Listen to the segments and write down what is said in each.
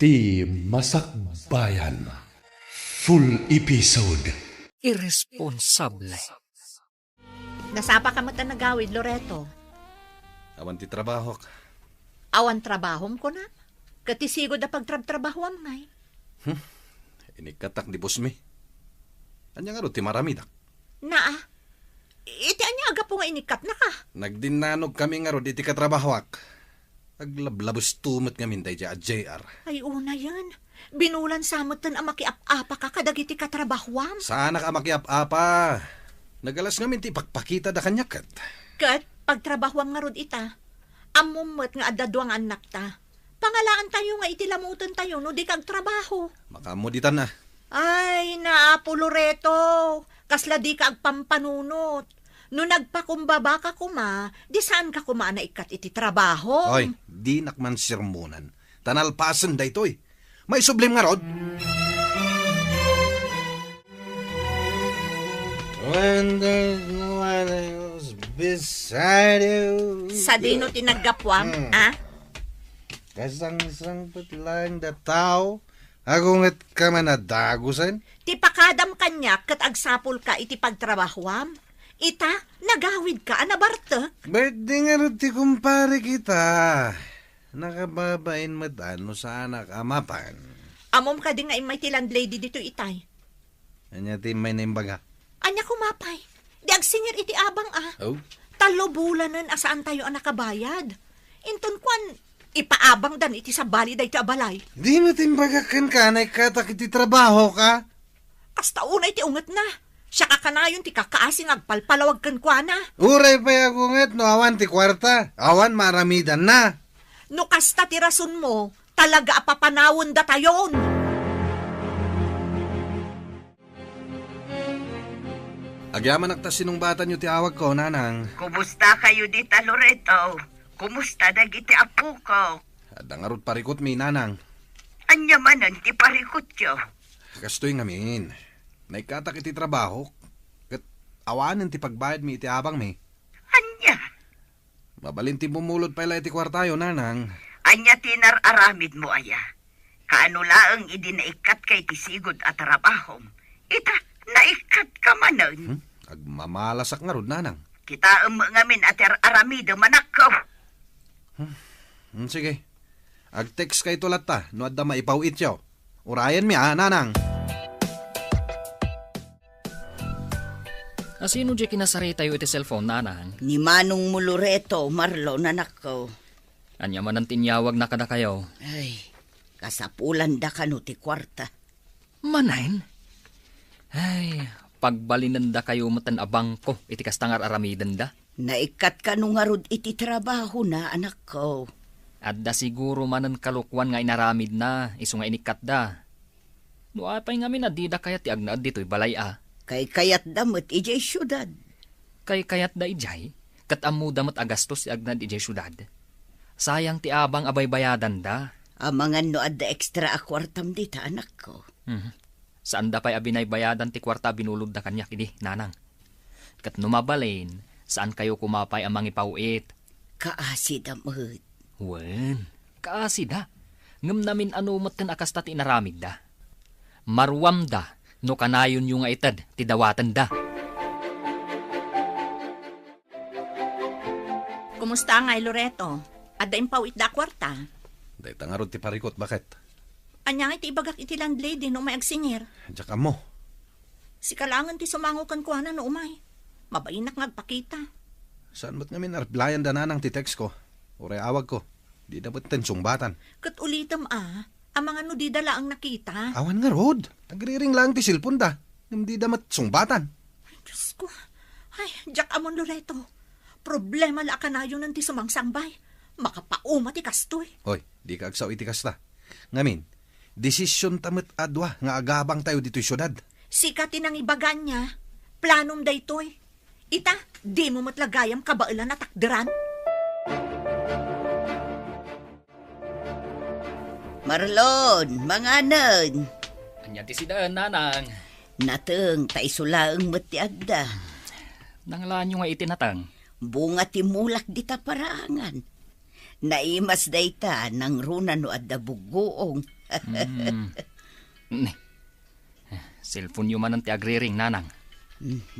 Ti Masakbayan. Full episode. Irresponsable. Nasapa ka mo nagawid, Loreto. Awan ti trabaho. Awan trabahom ko na. Katisigod na pagtrabahom ngay. Inikatak di bus mi. Anya nga ro ti maramidak. Naa, iti anya aga po nga inikat na ka. Nagdinanog kami nga ro di ti katrabahowak. Aglablabos tumot nga minday di JR. Ay una yan. Binulan samutan ang makiap-apa ka kadagiti katrabahwam. Sana ka makiap-apa. Nagalas nga minti pakpakita da kanyakat. Kat, pagtrabahwam nga rod ita. Amumot nga adadwang anak ta. Pangalaan tayo nga itilamutan tayo no di kag trabaho. Makamuditan na. Ay, naapo Loreto. Kasla di ka agpampanunot. No nagpakumbaba ka kuma, di saan ka kuma na ikat iti trabaho? Oy, di nakman sirmunan. Tanalpasan da ito'y. May sublim nga rod. When there's no one else beside you. Sa dino tinagapwam, ah? Kasang-sangpot lang da tao. Agungat ka man na dagusan. Ti pakadam kanya kat agsapol ka iti pagtrabahwam. Ita, nagawid ka, anabartek. Ba't di nga rin ti kumpare kita? Nakababain matano sa anak amapan. Amom ka din nga imay ti landlady dito itay. Anya ti may naimbaga. Anya kumapay. Di agsingir iti abang ah. Oh? 3 bulanan asaan tayo ang nakabayad. Inton kwan, ipaabang dan iti sa bali da iti abalay. Di mo timbagakan ka na ikatak iti trabaho ka? Kasta una iti unget na. Siya kakanayon ti kakaasing agpalpalawag kan kwa na. Uray pa agungat no awan ti kwarta. Awan maramidan na. No kasta ti rason mo, talaga apapanawon da tayon. Agyaman akta sinungbatan nyo ti awag ko, nanang. Kumusta kayo dita, Loreto? Kumusta dagiti apo ko? Adangarot parikot mi, nanang. Anya manan ti parikot yo. Kastoy ngamin. Naikatak iti trabaho. Kat awanan ti pagbayad mi iti abang mi. Anya? Mabalin ti bumulod pa ila iti kwartayo, nanang. Anya tinararamid mo aya. Kaano laang idi naikat kay tisigod at trabahom. Ita, naikat ka manan. Agmamalasak nga rod, nanang. Kita ngamin at aramido manakaw. Sige. Ag-text kay tulat ta. No adda maipawit yaw. Urayan mi, nanang. Asino di kinasari tayo iti cellphone, nanang? Ni Manong mo, Loreto, Marlo, nanakaw. Anya man ang tinyawag na kada kayo. Ay, kasapulan da ka no ti kwarta. Manain? Ay, pagbalinan da kayo matan abang ko, iti kastangar aramidan da. Naikat ka nung arod iti trabaho na, anak ko. At da siguro manan kalukwan nga inaramid na, iso nga inikat da. Nuapay nga minadida kaya ti agnaad dito'y balay ah. Kay kayat damot ijay syudad. Kay kayat da ijay, kat amu damat agastos ti agnad ijay syudad. Sayang ti abang abay bayadan da. Amangan no adda extra akwartam dita, anak ko. Saan da pa'y abinay bayadan ti kwarta binulod da kanya kini, nanang. Kat numabalain, saan kayo kumapay ang mangipauit? Kaasi damot. Wen, kaasi da. Ngam namin anumat kan akas ta ti inaramid da. Marwam da, no kanayon yung nga itad, ti dawatan da. Kumusta nga Loreto? Adda impawit da kwarta. Day tangarod ti parikot, bakit? Anya nga iti ibagak iti landlady no may agsingir. Diyan ka mo. Si kalangan ti sumangukan ko na no umay. Mabainak ngagpakita. Saan ba't ngamin arplayan da nanang ti text ko? Uray awag ko. Di dapat tensong batan. Kat ulitam ang mga nudidala ang nakita. Awan nga rod. Nagriring lang ti silpon da. Hindi damat sungbatan. Diyos ko. Ay, Jack Amon Loreto. Problema la ka na yun ng ti sumangsangbay. Makapauma ti kastoy. Hoy, di ka agsaw iti kasta. Ngamin, desisyon tamat adwa nga agabang tayo dito'y syudad. Sika tinang ibagan niya. Planom da ito'y. Ita, di mo matlagayam kabailan na takderan. Marlon, manganan. Anya ti sidaan, nanang. Nateng, taisulaang matiagda. Nanglaan nyo nga itinatang. Bunga timulak dita parangan. Naimas dayta nang runa no adda bugoong Ne. Cellphone yu man ang ti agriring, nanang.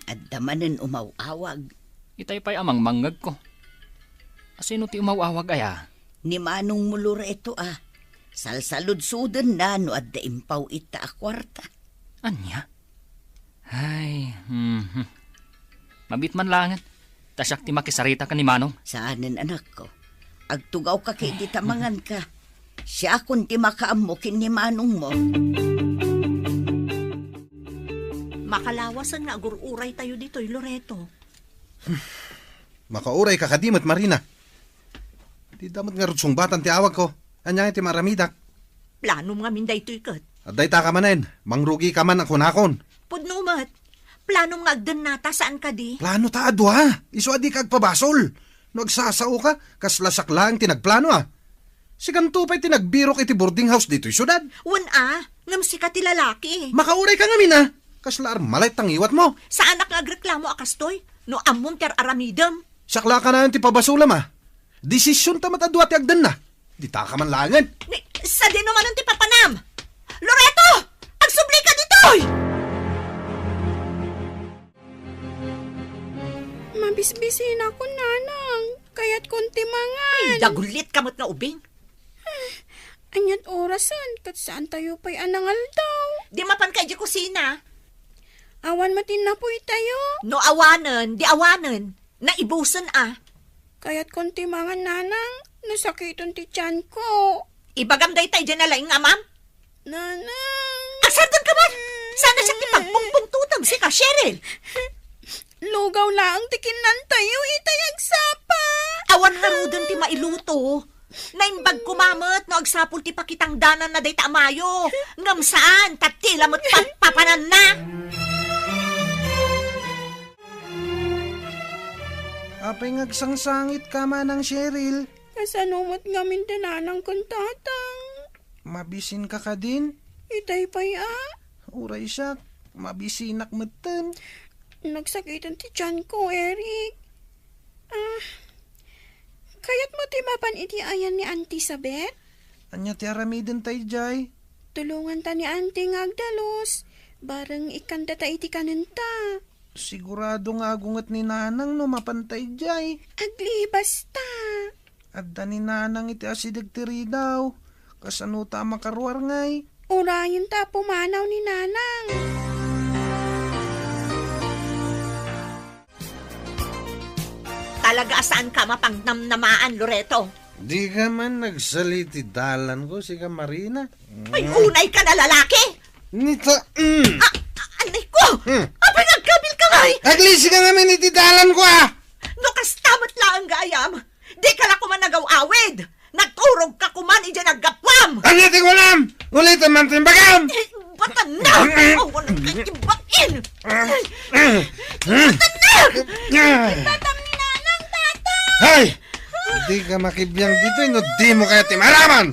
At damanan umawawag. Itay pa'y amang manggag ko. Asino ti umawawag aya? Ni Manong mulura ito Salsalud-sudan na no at daimpaw ita a kwarta. Anya? Ay, mabit man langan. Tasyak ti makisarita ka ni Manong. Saanan anak ko? Agtugaw ka kay di tamangan ka. Siya kun ti makaamukin ni Manong mo. Makalawasan nga agururay tayo dito'y Loreto. Makauray ka kadimot, Marina. Di damat nga rutsong batan ti awag ko. Anya iti maramidak. Plano nga minday to'y kat. At dayta ka manen, mangrugi ka man ako nakon. Pudnumat, plano nga agdan nata saan ka di? Plano ta adwa, iso adi kag pabasol. Nagsasao ka, kaslasak lang tinagplano Siganto pa'y tinagbirok iti boarding house dito'y syudad. Ngam si ka ti lalaki. Makauray ka nga mina. Kaslar malay tangiwat mo. Sa anak nga agreklamo akastoy, no amon ter aramidam. Sakla ka na ti pabasulam Desisyon ta matadwa ti agdan na. Di ta ka man langan. Sa din naman ang ti papanam. Loreto! Agsubli ka ditoy! Mabisbisin ako, nanang. Kaya't konti mangan. Dagulit kamot nga ubing. Anyat orasan, kat saan tayo pa'y anangal daw. Di mapan kay di kusina. Awan matin na po'y tayo. No awanan, di awanan. Naibusan Kaya't konti mangan, nanang. Nasakiton ti tiyan ko. Ibagam day tayo dyan na lang, ma'am. Nanang. Agsardan ka man! Sana siya ti pagpungpungtutag si ka, Cheryl. Lugaw lang tikinan tayo, itayag sapa. Awan nga rudan ti mailuto. Naimbag kumamat no agsapul ti pakitang danan na day tamayo. Ngam saan, tatila mo't papanan na. Apay ngagsangsangit ka man ng Cheryl. Kasanumot ngamin tinanang kong tatang. Mabisin ka ka din. Itay pa'y Uray siya, mabisinak matan. Nagsakitan ti tiyan ko, Eric. Kaya't mo timapan iti ayan ni Auntie Sabet? Anya ti aramiden tay jay. Tulungan ta ni Auntie ngagdalos. Barang ikanda ta iti kanenta. Sigurado nga agungat ni nanang no mapantay jay. Aglibas ta. Adda ni nanang iti asidag tiri daw. Kasano ta makaruar ngay. Urayin ta pumanaw ni nanang. Talaga saan ka mapangnamnamaan, Loreto? Di ka man nagsaliti dalan ko, si ka Marina. Ay, unay ka na lalaki! Nita, Anay ko! Apay nagkabil ka ngay! Aglisi ka nga man iti dalan ko No kastamat lang ang gayam! Di ka na kuman nagaw-awid! Nagturog ka kuman, ija naggapwam! Anya ti kulam! Ulit naman timbagam! Batan na! Awan ang katibain! Batan na! Tatang ni nanang, tata! Hay! Di ka makibiyang dito, no di mo kaya timaraman!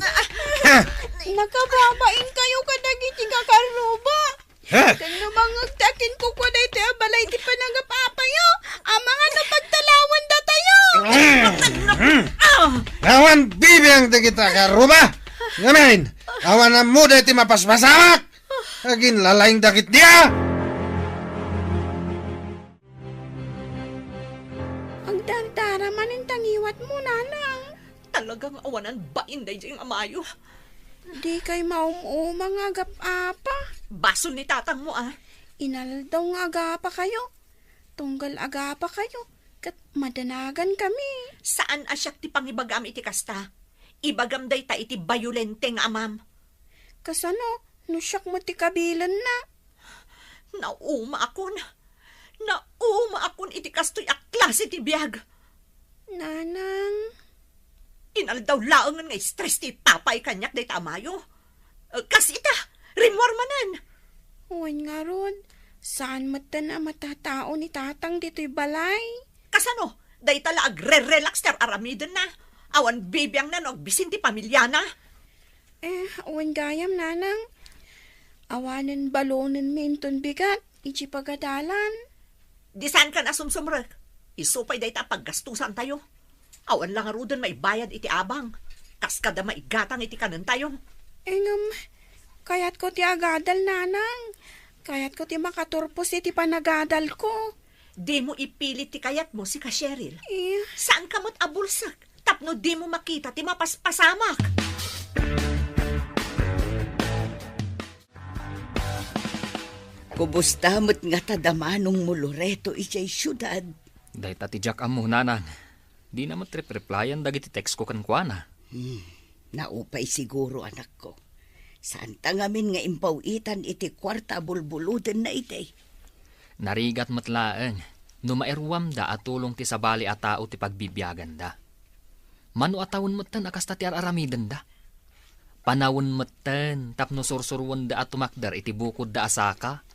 Nakababain kayo kadagiti kakaruba. Kano mangagtakin ko kwa da ito balay ti panagapapayo. Ang mga napagtalawan da tayo. Awan bibiyang di kita karuba! Ngamin, awan na muda iti mapaspasamak! Agin lalaing dakit dia! Ang dardara man ang tangiwat mo, nanang. Talagang awanan ba inday dyan amayo? Di kay maumumang agap-apa. Basol ni tatang mo Inal daw nga agapa kayo. Tunggal agapa kayo. Kat madanagan kami. Saan asyak ti pangibagam iti kasta? Ibagam day ta iti bayulente nga amam. Kasano, nusyak mo ti kabilan na. Nauma akon. Nauma akon iti kastoy aklas iti biyag. Nanang, Inal daw laangan nga stress ti papay kanyak day tamayo. Kas ita, rimwar manan. huwan nga ron. Saan mata na matatao ni tatang dito'y balay? Kasano, day tala agre-relax ter aramiden na. Awan bibiyang na nagbisin ti pamilya na. Huwan gayam, nanang. Awanan balonan minton bigat. Iji pagadalan. Di saan ka nasumsumrek? Isupay day ta paggastusan tayo. Awan lang arudan maibayad iti abang. Kas kada maigatang iti kanan tayo. Kayat ko ti agadal, nanang. Kayat ko ti makaturpos iti panagadal ko. Di mo ipilit ti kayat mo si ka Cheryl. Eh, Saan ka mo't abulsak? Tapno di mo makita ti mapaspasamak. Kubusta mo't nga tadamanong mo Loreto ijay syudad. Day tati Jack amo, nanang. Di naman replyan dagiti text ko kankwana. Naupay siguro anak ko. Saan tangamin nga impawitan iti kwarta bulbuluden na iti. Narigat matlaeng, no maerwam da at tulong ti sabali at tao ti pagbibiyagan da. Mano atawon matan akas ta ti aramidan da. Panawon matan tapno sursurwan da at tumakdar iti bukod da asaka.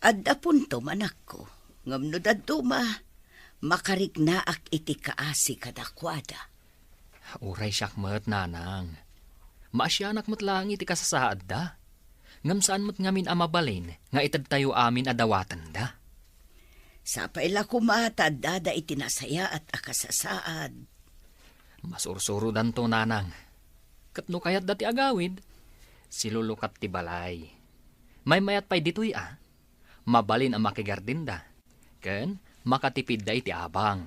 Adda punto manak ko. Ngamno daduma, makarignaak iti kaasi kadakwada. Uray siyak mat, nanang. Maasyanak matlaang iti kasasaad da. Ngam saan mat ngamin amabalin, nga itad tayo amin adawatan da. Sa paila kumatad dada itinasaya at akasasaad. Masursuro danto, nanang. Katno kayat dati agawid, silulukat ti balay. May mayat pa'y dito'y mabalin ang makigardin da. Ken, makatipid da iti abang.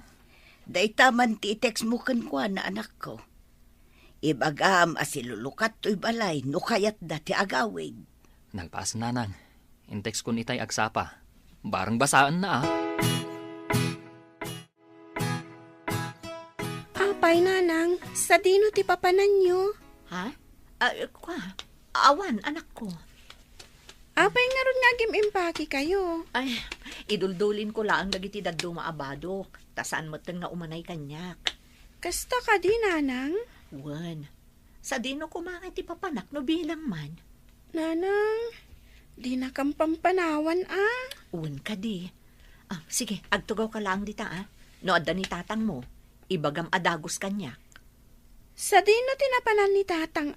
Daitaman ti text mo kankwa na anak ko. Ibagam asilulukat to'y balay no kayat dati agawid. Nagpaas, nanang. Intex kun itay agsapa. Barang basaan na apay, nanang. Sa dino ti papanan nyo. Ha? Awan, anak ko. Apay nga ron nga gimimpaki kayo. Ay, iduldulin ko lang dagiti daddo maabadok. Tasaan mo nga umanay kanyak. Kasta ka di, nanang. Wan. Sa dino kumakay ti papanak no bilang man. Nanang, di na kang pampanawan, Uwan ka di. Sige, agtugaw ka lang dita No adda ni tatang mo, ibagam adagos kanyak. Sa di na tinapanan ni tatang,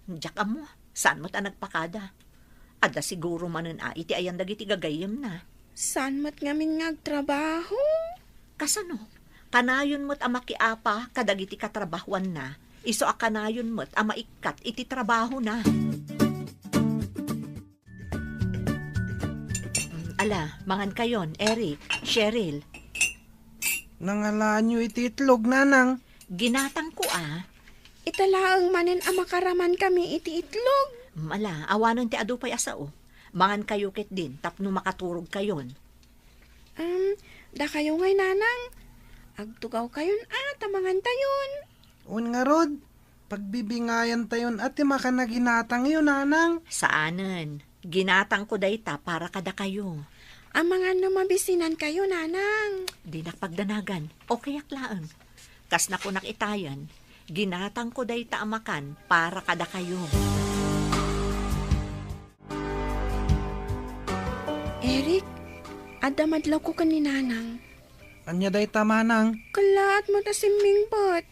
Diyak mo, saan mo ta nagpakada? Adda siguro manen iti ayan dagiti gagayem na. Saan mo't ngamin ngagtrabaho? Kasano? Kanayon mo't amakiapa kadagiti katrabahuan na. Iso a kanayon mo't amaikat iti trabaho na. Ala, mangan kayon, Eric, Cheryl. Nangalaan nyo iti itlog, nanang. Ginatang ko Italaang manen ang makaraman kami iti itlog. Mala, awanon ti adu pa'y asao. Mangan kayo ket din, tapno makaturog kayon. Da kayo ngay, nanang. Agtugaw kayon, tamangan tayon. Un nga rod, pagbibingayan tayon at makanaginatang yun, nanang. Saanen? Ginatang ko dayta para kada kayo. Ang mga namabisinan kayo, nanang. Di nakpagdanagan, o kayak laang. Kas na ko nakitayan, ginatang ko dayta amakan para kada kayo. Eric, adamadlaw ko ka ni nanang. Anya day tamanang. Kalaat mo ta simmingbot.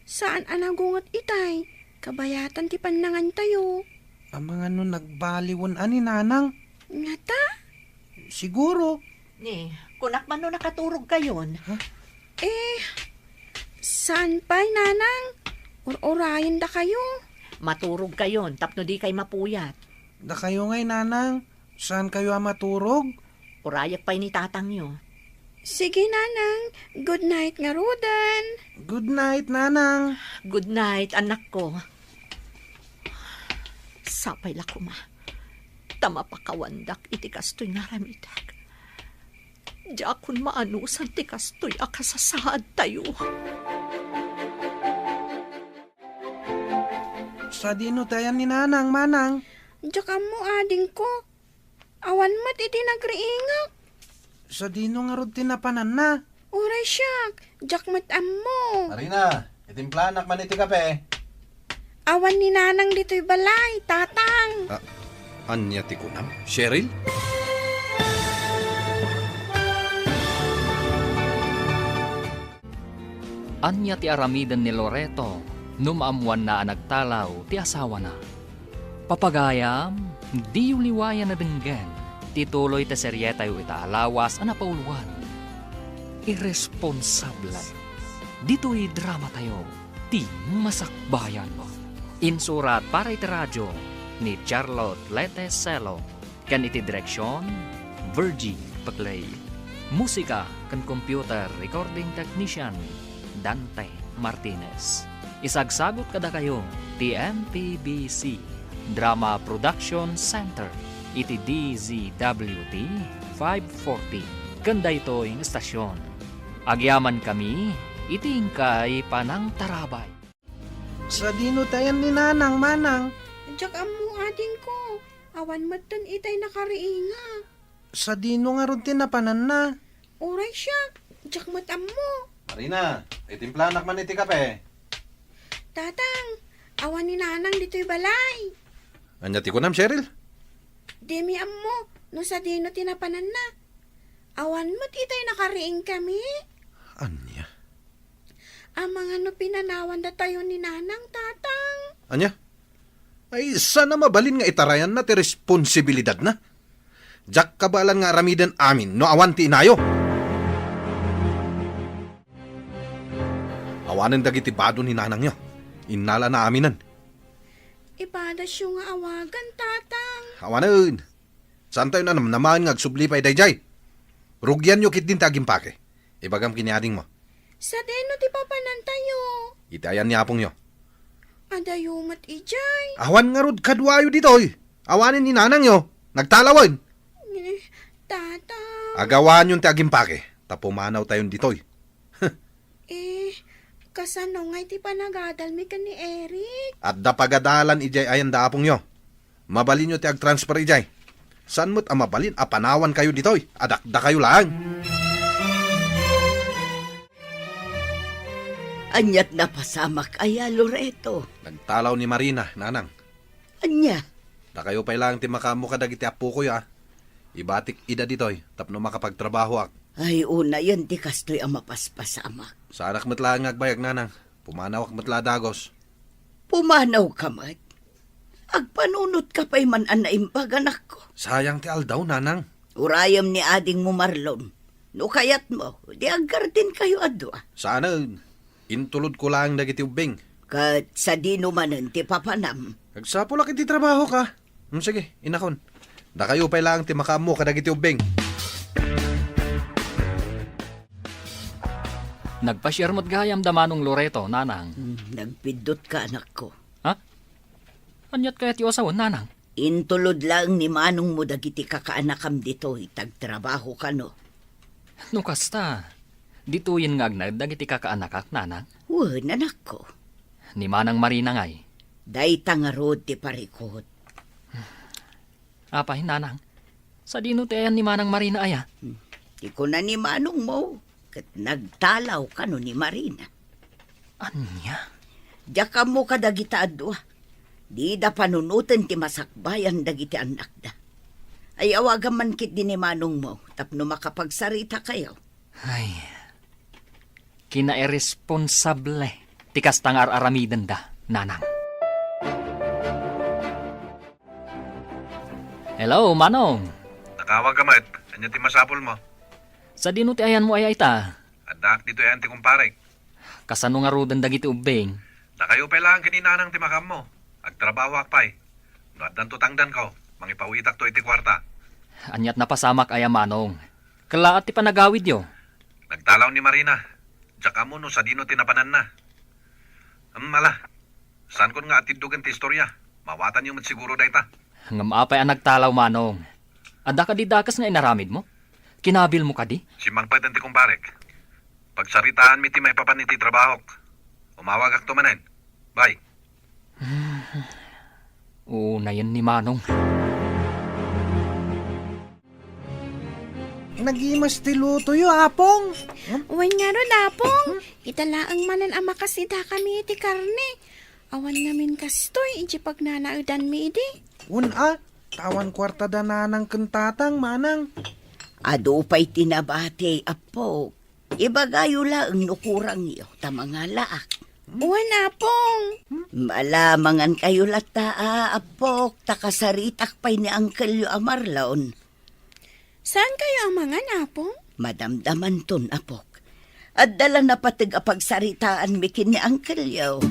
Saan anagungot itay? Kabayatan ti panangan tayo. Ang mga nagbaliwon ani, nanang. Ngata? Siguro. Kunak man no nakaturog kayon. Saan pa'y, nanang? Or-orayin da kayo. Maturog kayon, tapno di kay mapuyat. Da kayo ngay, nanang. Saan kayo maturog? Urayak pa'y ni tatang nyo. Sige, nanang. Good night nga, Rodan. Good night, nanang. Good night, anak ko. Sapay la kuma. Tama pa kawandak iti kastoy naramidag. Diakon maanusan ti kastoy akasasaad tayo. Sa dino tayan ni nanang, manang. Diyak mo, ading ko. Awan mat iti nagriingak. Sa dino nga rod tinapanan na. Uray siyak. Diyak mat mo. Marina, itimplanak man iti kape. Awan ni nanang dito'y balay, tatang. Anya ti kunam? Cheryl? Anya ti aramidan ni Loreto, numaamuan na nagtalaw ti asawa na. Papagayam, di uliwayan na denggan, tituloy ta seryeta yu itaalawas anapauluan. Irresponsable. Dito'y drama tayo, ti masakbayan mo. Insurat para iti radyo ni Charlotte Leteselo. Kan iti direksyon, Virgie Paclay. Musika kan computer recording technician, Dante Martinez. Isagsagot kada kayo, TMPBC Drama Production Center, iti DZWT 540. Kanda ito yung estasyon. Agyaman kami, itingkay panang tarabay. Sa dino tayan ni nanang, manang. Diyak amo ading ko. Awan matan itay nakariinga. Sa dino nga ron tinapanan na. Oray siya. Diyak matam mo. Marina, itimplanak man iti kape. Tatang, awan ni nanang dito'y balay. Anyati ko nam, Cheryl. Demi ammo, no sa dino tinapanan na. Awan mo't itay nakariing kami. Anya? Ang mga no pinanawan na tayo ni nanang, tatang. Anya? Ay, sana mabalin nga itarayan na ti responsibilidad na. Jak kabalan nga aramidan amin, no awanti inayo. Awanan dagiti bado ni nanang nyo. Inala na aminan. Ipada siya nga awagan, tatang. Awanan. Saan tayo na naman nga agsublipay dayjay? Rugyan nyo kit din tagimpake. Ibagam kiniading mo. Sa deno ti papanan tayo. Itayan ni apong nyo. Adayo mat ijay. Awan nga rod kadwayo dito oy. Awanin ni nanang nyo. Nagtalawan. Tatang. Agawan yung tagimpake. Tapumanaw tayo dito oy. Kasano nga iti panagadalmi ka ni Eric? At dapagadalan ijay ayan da apong nyo. Mabalin nyo ti ag-transfer ijay. Saan mo't mabalin apanawan kayo dito oy. Adakda kayo lang. Anyat na pasamak aya, Loreto. Nagtalaw ni Marina, nanang. Anya, Da kayo pa lang ti makamu kadag iti apo ko ya. Ibatik ida ditoy, tapno makapagtrabaho ak. ay una yan ti kastoy ang mapaspasamak. Sa anak matla ang agbayag nanang, pumanaw ak matla dagos. Pumanaw ka mat. Agpanunot ka pa'y man anaimbag anak ko. Sayang ti aldaw nanang. Urayam ni ading mo Marlon. No kayat mo, di agardin kayo adwa. Sana, intulod ko lang dagiti ubing. Kat sa dino manan ti papanam. Nagsapulak iti trabaho ka. Sige, inakon. Da kayo pa lang ti makamu kadag iti ubing. Nagpasyermot gayam damanong Loreto, nanang. Nagpidot ka anak ko. Ha? Anyat kaya ti osawan, nanang? Intulod lang ni manong mo dagiti kakaanakam dito, itagtrabaho ka no. No kasta, dituyin nga agnag dagiti kakaanakak, nanang. Wan anak ko. Ni Manang Marina ngay. Day tangarod ti parikot. Apay, nanang. Sa dino ti ayan ni Manang Marina aya. Di ko na ni manong mo. Kat nagtalaw ka no ni Marina. Anya? Diya ka mo ka dagita adwa. Di da panunutan ti masakbayan dagiti anak da. Ay awagan man kit din ni manong mo. Tapno makapagsarita kayo. Ay, kinairesponsable. Tikas tangar aramiden da, nanang. Hello, Manong. Nakawag ka mat, anya ti masapol mo. Sa dino ti ayan mo ay ta. Adak dito yan ti kumparek. Kasano nga rudan dagiti ubeng. Da kayo pa lang kininanang ti makam mo. Agtrabaho akpay. No at tangdan ko, mangipawitak to iti kwarta. Anyat na pasamak aya Manong. Kalaat ti panagawid yo. Nagtalaw ni Marina. Tsaka mo no sa dino tinapanan na. Mala, saan ko nga atiddugan ti istorya? Mawatan yung siguro dayta. Ngam apay ang nagtalaw Manong. Ada ka di dakas nga inaramid mo? Kinabil mo ka di? Si Mang Padan ti kumparek. Pagsaritaan mi ti may papan iti trabahok. Umawag ak tumanen. Bye. Oo na yan ni Manong. Nagimas ti luto yu, apong. Uwan nga ro, lapong. Italaang manan ang makasida kami iti karne. Awan namin kastoy, iti pagnanaudan mi idi. Tawan kwarta da nanang kentatang, manang. Ado pa'y tinabati, apo. Ibagayo lang nukurang iyo, tamanga laak. Uwan, apong. Malamangan kayo lataa, apok, takasaritak pa'y ni Uncle yu Amarlaon. Saan kayo ang mga napong? Madamdaman ton, apok. At dala na patig apagsaritaan mikin ni Uncle yu.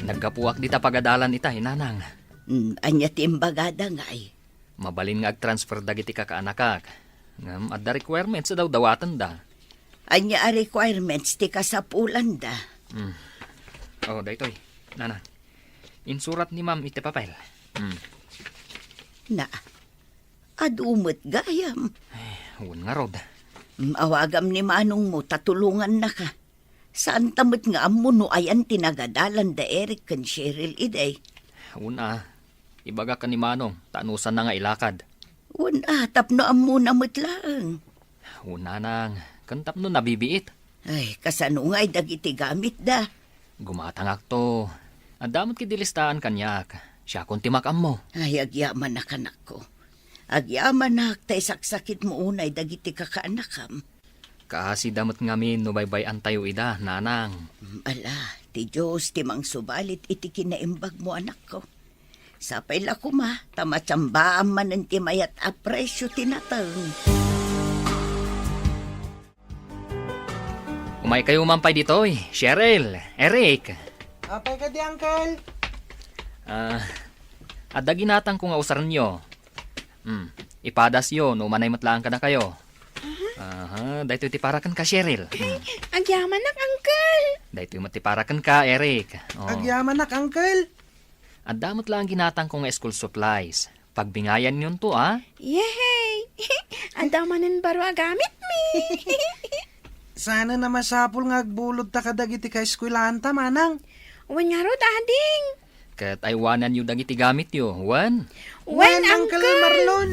Nagkapuak di ta pagadalan ita, nanang. Anya ti imbagada nga ay. Mabalin nga ag-transfer dagiti kakaanakak. Ngam, at the requirements daw dawatan da. Anya a requirements ti kasapulan da. Oh, daytoy. Nana. Insurat ni ma'am iti papel. Na, adumot gayam. Huwag nga rod. Awagam ni manong mo, tatulungan na ka. Saan tamot nga amo no ayan tinagadalan da Eric kan Cheryl iday. Una, ibaga ka ni Manong, tanusan na nga ilakad. Una, tapno amo na mutlaang. Una nang, kantap no nabibiit. Ay, kasano nga dagiti gamit da. Gumatangak to. Adamot kidilistaan kanyak. Siya kung timakam mo. Ay, agyaman na kanak ko. Agyaman na tay saksakit mo unay dagiti kakaanakam. Kaasi damot ngamin no baybay tayo ida, nanang. Ala, ti Diyos ti mang subalit iti kinaimbag mo anak ko. Sapay la kuma, tamatsambaan man ang timayat apresyo tinatang. Umay kayo mampay ditoy. Cheryl, Eric. Apay ka di, Uncle. Adda ginatang ko nga usaran nyo. Ipadas yun, umanay matlaan ka na kayo. Dahito itiparakan ka, Cheryl. Agyaman nak, Uncle. Dahito matiparakan ka, Eric. Agyaman nak, Uncle. At damot lang ginatang ko nga school supplies. Pagbingayan yun to, Yay! Ang damanin baro agamit mi. Sana na masapul nga agbulod ta kadagiti ka eskwelahan ta, manang. Wan nga ro, dading. Kat aywanan yung dagiti gamit yo, Wan. Wan, Uncle Marlon.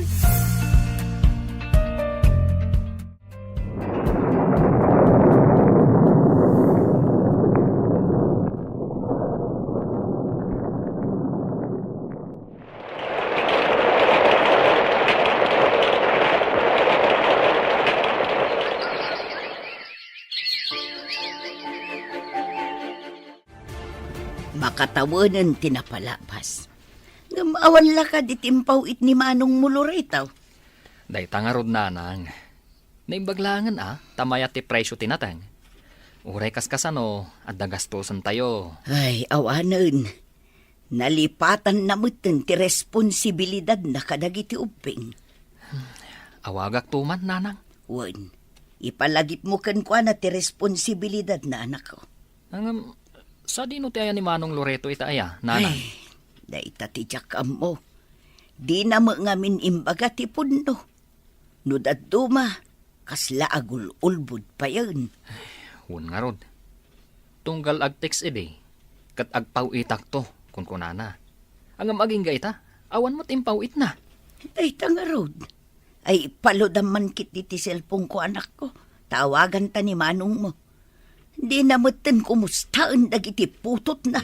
Makatawanan tinapalabas. Ngamawan la ka ditimpaw it ni manong muluritaw. Day tangarod nanang. Naimbaglangan tamaya ti presyo tinatang. Uray kaskasano, at dagastosan tayo. Ay, awanan. Nalipatan na mutin ti responsibilidad na kadagiti uping. Awagak tuman, nanang. Wan, ipalagip mo kan kwa na ti responsibilidad na anak ko. Sa dino ti aya ni Manong Loreto ita aya, nanang. Ay, daita ti jakam mo. Di na mo ngamin imbaga ti puno. Nudad duma, kasla agul ulbud pa yun. Hun nga rod. Tunggal agtex ide. Kat agpaw itak to, kun kunana. Ang maging gaita, awan mo't impaw it na. Daita nga rod. Ay, palodaman kit ti cellphone ko anak ko. Tawagan ta ni manong mo. Di na mo't kumustaan dagiti putot na.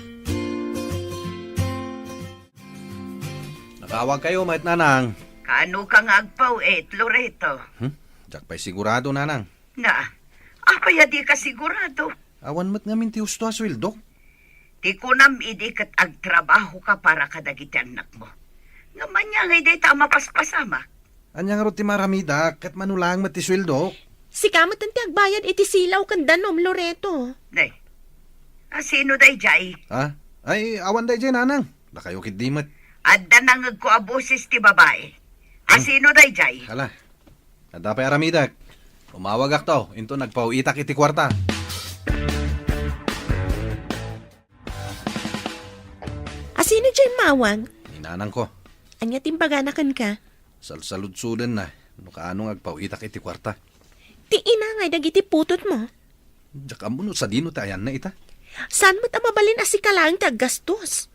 Natawag kayo, mait nanang. Kaano ka nga agpaw Loreto? Diyak pa'y sigurado, nanang. Na, apaya di ka sigurado. Awan mo't ngamin ti usto aswildo. Di ko nam idi kat agtrabaho ka para kadagiti anak mo. Ngaman niya ngay day tama paspasama. Anyang ro ti maramida, kat manulang mati sweldo. Si kamot ang tiagbayad iti silaw kan danom, Loreto. Day, sino day jay? Ha? Ay, awan day dyan, nanang. Nakayo kit di mat. Adda nangag ko aboses ti babae. Sino day jay? Hala. Ada pa'y aramidak. Umawag ak to. Into nagpauitak iti kwarta. Sino dyan mawag? Ninanang ko. Anya timbaganakan ka? Salsaludsudan na. No kaano agpauitak iti kwarta. Ti inangay dagiti putot mo. Diyak amo no sa dino tayan na ita. Saan mo't amabalin asi ka lang taggastos?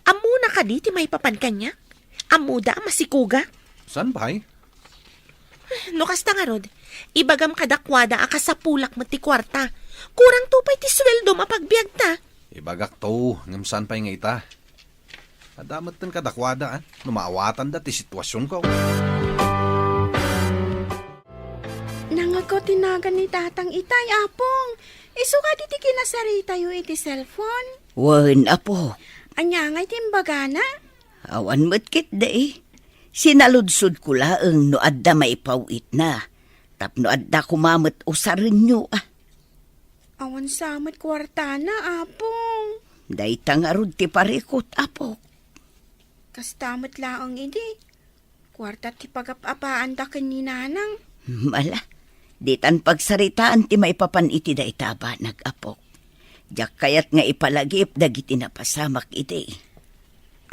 Amu na ka di ti may papan kanya? Amu da masikuga? San ba ay? No kasta nga rod, ibagam kadakwada aka sa pulak mo ti kwarta. Kurang tupay ti sweldo mapagbiag ta. Ibagak to. Ngam saan pa'y nga ita. Adamat tan kadakwada. Numaawatan da ti sitwasyon ko. Nangagaw tinagan ni tatang itay, apong. Isuka diti kinasari tayo iti cellphone. Wan, apo. Anya ngay timbagana? Awan mo't kit da eh. Sinaludsod ko laeng no adda maipawit na. Tapno adda kumamot usarin nyo Awan samot kwarta na, apong. Dayta nga rod ti parikot, Apok. Kastamot laang idi. Kwarta ti pagapapaan da ken ni nanang. Mala, ditan pagsaritaan ti maipapan iti dayta ba nag-apok. Diyak kayat nga ipalagip dagiti napasamak iti.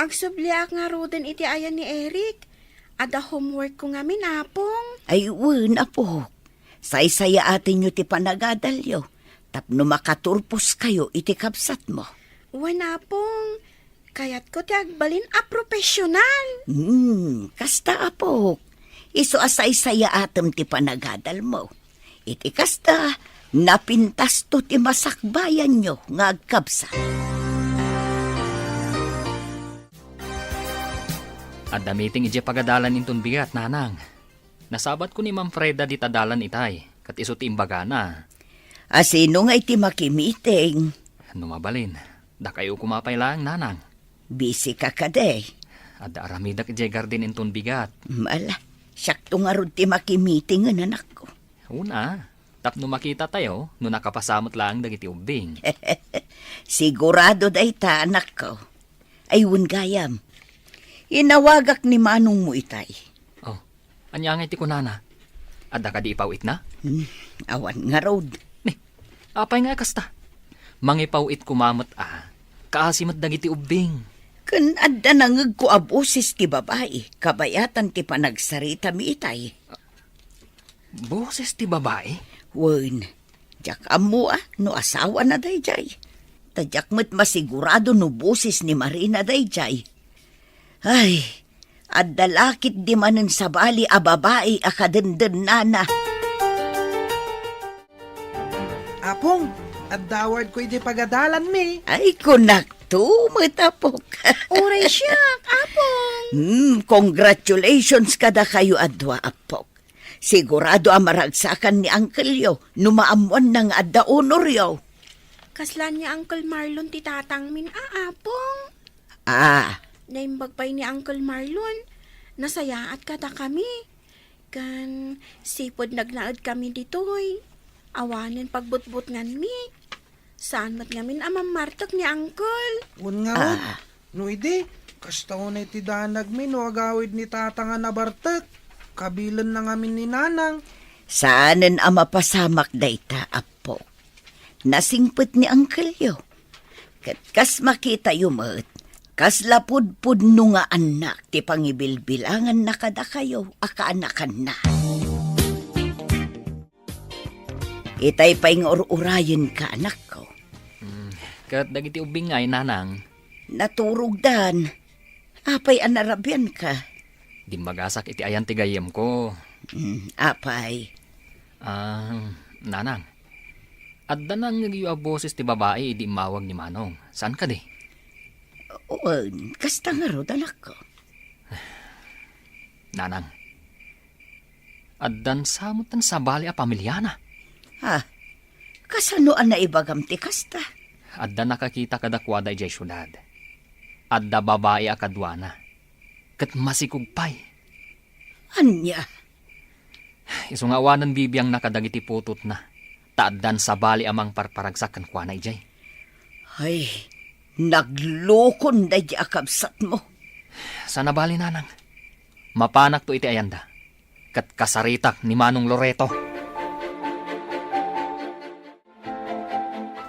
Agsubliak nga roden iti ayan ni Eric. Ada homework ko nga minapong. Ay, wen, Apok. Say-saya atin nyo ti panagadalyo. Tapno makaturpos kayo iti kapsat mo. Wanapong. Kayat ko ti agbalin a profesional. Kasta, Apok. Iso asay-saya atem ti panagadal mo. Iti kasta, napintas to ti masakbayan nyo nga agkapsat. At damiting ije pagadalan inton bigat, nanang. Nasabat ko ni Ma'am Freda di tadalan itay, kat iso ti imbaga na. Asino nga iti makimiting? Numabalin, da kayo kumapay lang, nanang. Busy ka kaday. At aramidak ije garden inton bigat. Mala, sakto nga rod ti makimiting nga anak ko. Una, tapno makita tayo, no nakapasamot lang dagiti ubing. Sigurado dayta anak ko. Ayun gayam. Inawagak ni manong mo itay. Oh, anya nga iti kunana. Adda ka di ipawit na? Awan nga road. Ni, apay nga kasta. Mangipawit kumamot kaasimat dagiti ubing. Kun adda nangag ko abusis ti babae, kabayatan ti panagsarita mi itay. Boses ti babae? Wen, jak amo no asawa na dayjay. Tadyak met masigurado no busis ni Marina dayjay. Ay, adda lakit di manen sa bali a babae a kadenden nana. Apong, at daward ko iti pagadalan mi. Ay, kunak to, matapok. Oray siya, apong. Congratulations kada kayo adwa, Apok. Sigurado amaragsakan ni Uncle Yo, numaamuan ng adda honor yo. Kaslan niya Uncle Marlon ti tatang min apong. Naimbag pa'y ni Uncle Marlon. Nasayaat kada kami. Kan sipod nagnaad kami ditoy. Awanin pagbutbut ngan mi. Saan mat ngamin amamartok ni Uncle? Un nga no ide, kasta ko na iti danag mi no agawid ni tatanga na bartak. Kabilan na ngamin ni nanang. Saanen ama pasamak dayta, Apo. Nasingpet ni Uncle Yo. Kas makita yumet, kas lapud-pud no nga anak ti pangibilbilangan na kada kayo, akaanakan na. Itay pa'y urayin ka, anak ko. Kat dagiti ubing ngay, nanang. Naturog dan. Apay anarabyan ka. Di magasak iti ayan ti gayem ko. Apay. Nanang. Adda nang nagyo boses ti babae, di mawag ni Manong. Saan ka di? Kasta nga ro, anak ko. Nanang. Addan samutan sa bali a pamilyana. Kasano na ibagam ti kasta? Adda nakakita kadakwada ijay syudad. Adda babae a kadwana. Kat masikugpay. Anya? Isungawanan bibiyang nakadagiti putot na. Taaddan sa bali amang parparagsakan kwa na ijay. Ay, naglokon da di akabsat mo. Sana bali, nanang. Mapanak to iti ayanda. Kat kasaritak ni Manong Loreto.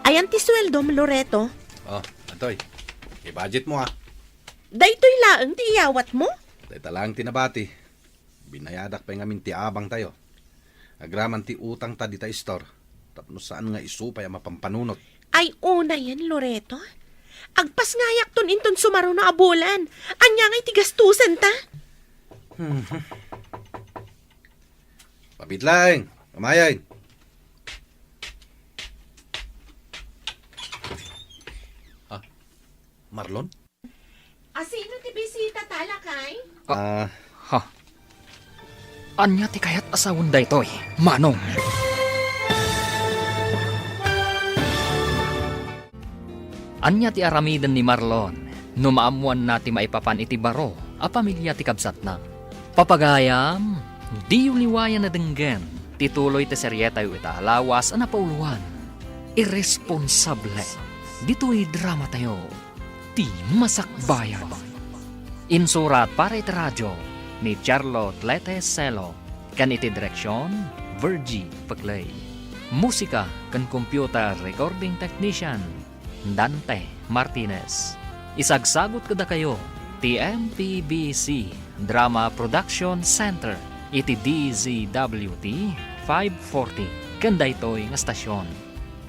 Ayan ti sweldo mo, Loreto. Atoy, i-budget mo Daytoy laeng ti iyawat mo? Dahil talang tinabati. Binayadak pa nga minti abang tayo. Agraman ti utang ta di ta store. Tapno saan nga isupay ang mapampanunot. Ay, una yan, Loreto. Agpas ngayak ton inton sumaro na abulan. Anya ngay tigastusan ta. Papitlang, kamayan. Marlon? Asino ti bisita talakay? Anya ti kayat asawon daytoy, Manong. Anya ti aramidan ni Marlon, numaamuan na ti maipapan iti baro, a pamilya ti kabsat na. Papagayam, di uliwayan na denggan, tituloy ti seryeta yu ita alawas a napauluan. Irresponsable, Dito'y drama tayo, Ti Masakbayan. Insurat para iti radyo ni Charlotte Lete Celo, kan iti direksyon, Virgie Paclay. Musika kan computer recording technician, Dante Martinez. Isagsagot kada kayo, TMPBC Drama Production Center, iti DZWT 540, kanda ito'y nga stasyon.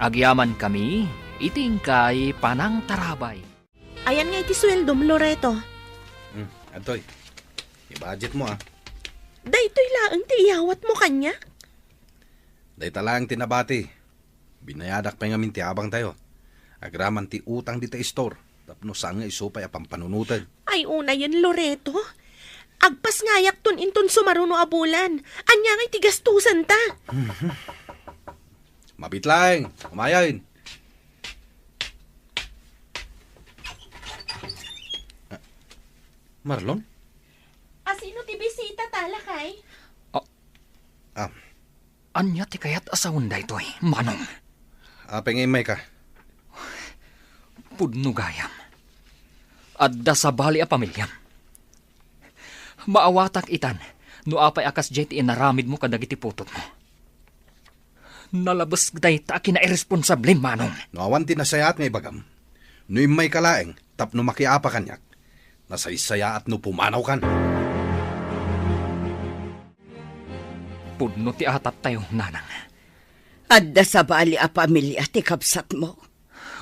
Agyaman kami, iting kay Panang Tarabay. Ayan nga iti sweldo mo, Loreto. Antoy, i-budget mo Daytoy laang ti iyawat mo kanya. Day talang tinabati. Binayadak pa nga minti abang tayo. Agraman ti utang di ta store. Tapno saan nga isupay pampanunutan. Ay una yan, Loreto. Agpas ngayak tun inton sumaruno abulan. Anya nga iti gastusan ta. Mabitlang, umayain. Marlon? Asino ti bisita talakay? Anya ti kayat asawon da ito'y, Manong. Pengay may ka. Pudno gayam. Adda sa bali a pamilyam. Maawatak itan, no apay akas jay ti inaramid mo kadagiti putot mo. Nalabas day ta kina-irresponsable, Manong. No awan tinasayat ngay bagam. No may kalaeng, tapno makiapa kanyak. Nasaysaya at no pumanaw kan. Pudno ti atat tayo, Nanang. Adda sa bali a pamilya ti kapsat mo.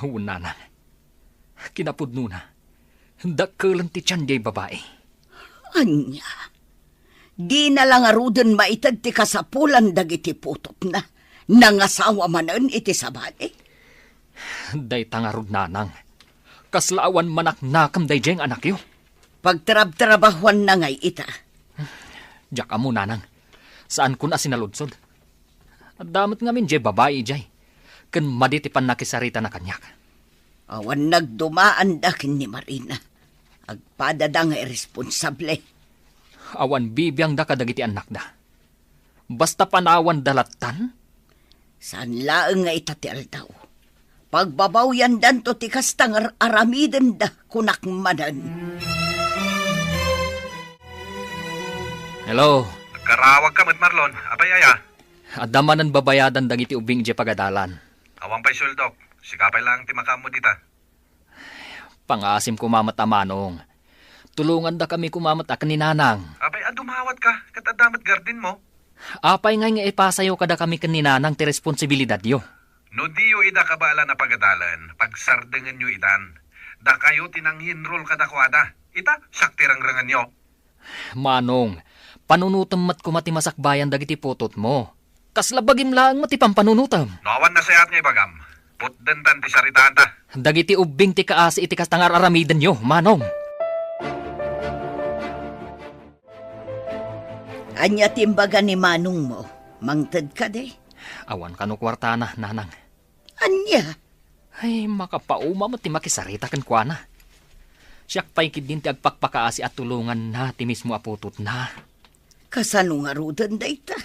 Nanang. Kinapudno na. Dakkelan ti tiyan jay babae. Anya, di na lang aruden maitad ti kasapulan dagiti putot na. Nangasawa manen iti sa bali. Day tangarod, Nanang. Kaslaawan manak nakam day jeng anak yo. Pagtrab-trabahuan na ngay ita. Diyak mo, Nanang. Saan ko na sinaludsod? At damot nga min jay babae jay. Kan maditipan nakisarita na kanyak. Awan nagdumaan dakin ni Marina. Agpadada nga irresponsable. Awan bibiyang da kadagiti anak da. Basta panawan dalatan? Saan laeng nga itati aldaw. Pagbabaw yan dan to tikas tangar aramiden da kunak manan. Hello. Karawag ka, Marlon. Apayaya. Adamanan babayadan dagiti ubing jay pagadalan. Awang pa'y suldok. Sikapay lang timakam mo dita. Pangasim kumamat a Manong. Tulungan da kami kumamat a kaninanang. Apay, dumawat ka. Katadamat garden mo. Apay nga ipasayo kada kami kaninanang ti responsibilidad yo. No diyo ida kabala na pagadalan, pagsardengan nyo idan. Da kayo tinanghinrol kadakwada. Ita, saktirangrangan nyo. Manong, panunutam mat kumati masakbayan dagiti putot mo. Kaslabagim lang mati pampanunutam. Nawan na sayat nga ibagam. Putdantan ti saritaan ta. Dagiti ubing ti kaasi iti kastangar aramiden yo, Manong. Anya timbaga ni Manong mo, mangted ka de. Awan kano kwarta na, Nanang. Anya, Ay, makapauma mo ti makisarita kan kwa na. Siyak paikid din ti agpakpakaasi at tulungan na ti mismo aputot na. kasano nga rudan da ita.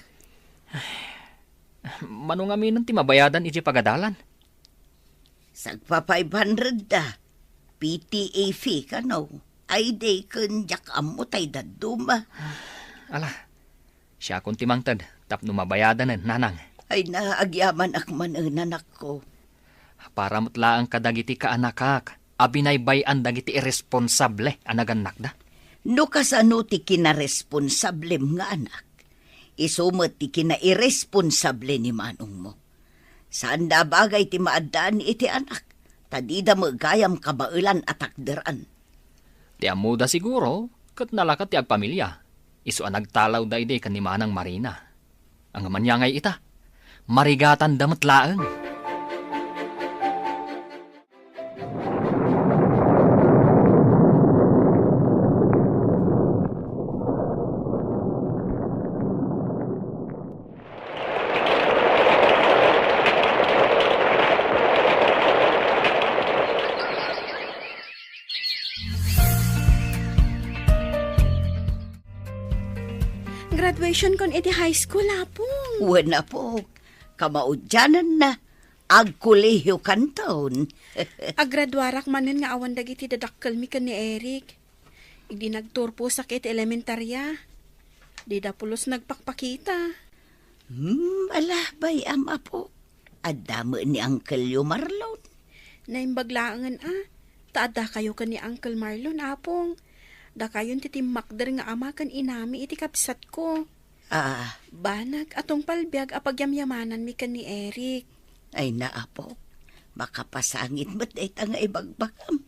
Manong aminon ti mabayadan iti pagadalan. Sagpa 500 da. PTA fee ka no. Ay day kun jak amutay da duma. Ala, siya kung timangtad, tapno mabayadan Nanang. Ay naagyaman akman ang nanak ko. Para mutla ang kadagiti kaanakak, abinaybayan dagiti irresponsable anaganak da. No kasano ti kinaresponsablem nga anak. Isumot ti kinairresponsable ni Manong mo. Saan da bagay ti maadaan iti anak. Tadida magayam kabailan at takderan. Ti amuda siguro, kat nalakat ti agpamilya. Isu ang nagtalaw da ide kan ni Manang Marina. Ang manyangay ita, marigatan damat laeng. Graduation kon iti high school, apong. Wala po. Kamaudyanan na. Agkuliyo kanton. Agradwarak manen nga awan dagiti dadakkel mi ken ni Eric. Idi nagturpo sakit elementarya. Di da pulos nagpakpakita. Alabay ama po. Adamo ni Uncle Yo Marlon. Naimbaglaangan taada kayo ken ni Uncle Marlon apong. Da kayon titimakder nga ama ken inami iti kapsat ko. Banag atong palbiag apagyamyamanan mi ken ni Eric. Ay naapo. Makapasangit mo't dayta nga ibagbagam.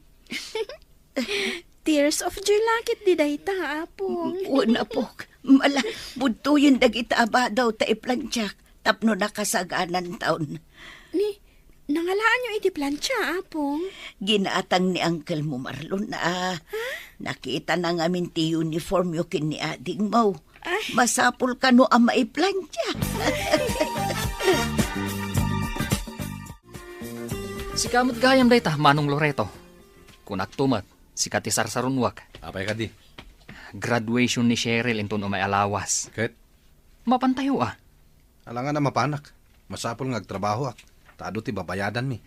Tears of joy lakit di dayta apong. Una po. Mala, budto yun dagita aba daw ta iplantsak. Tapno nakasaganan taon. Nangalaan nyo iti plancha, apong. Ginaatang ni Uncle mo Marlon na nakita na ngamin ti uniform yo kin ni ading mo. Masapul ka no ang maiplantya. Si kamot gayam dayta, Manong Loreto. Kunak tumat, si Kati Sarsarunwak. Apay ka di? Graduation ni Cheryl inton umay alawas. Ket, Mapantayo alangan na mapanak. Masapol ngagtrabaho ak. Tado ti babayadan mi.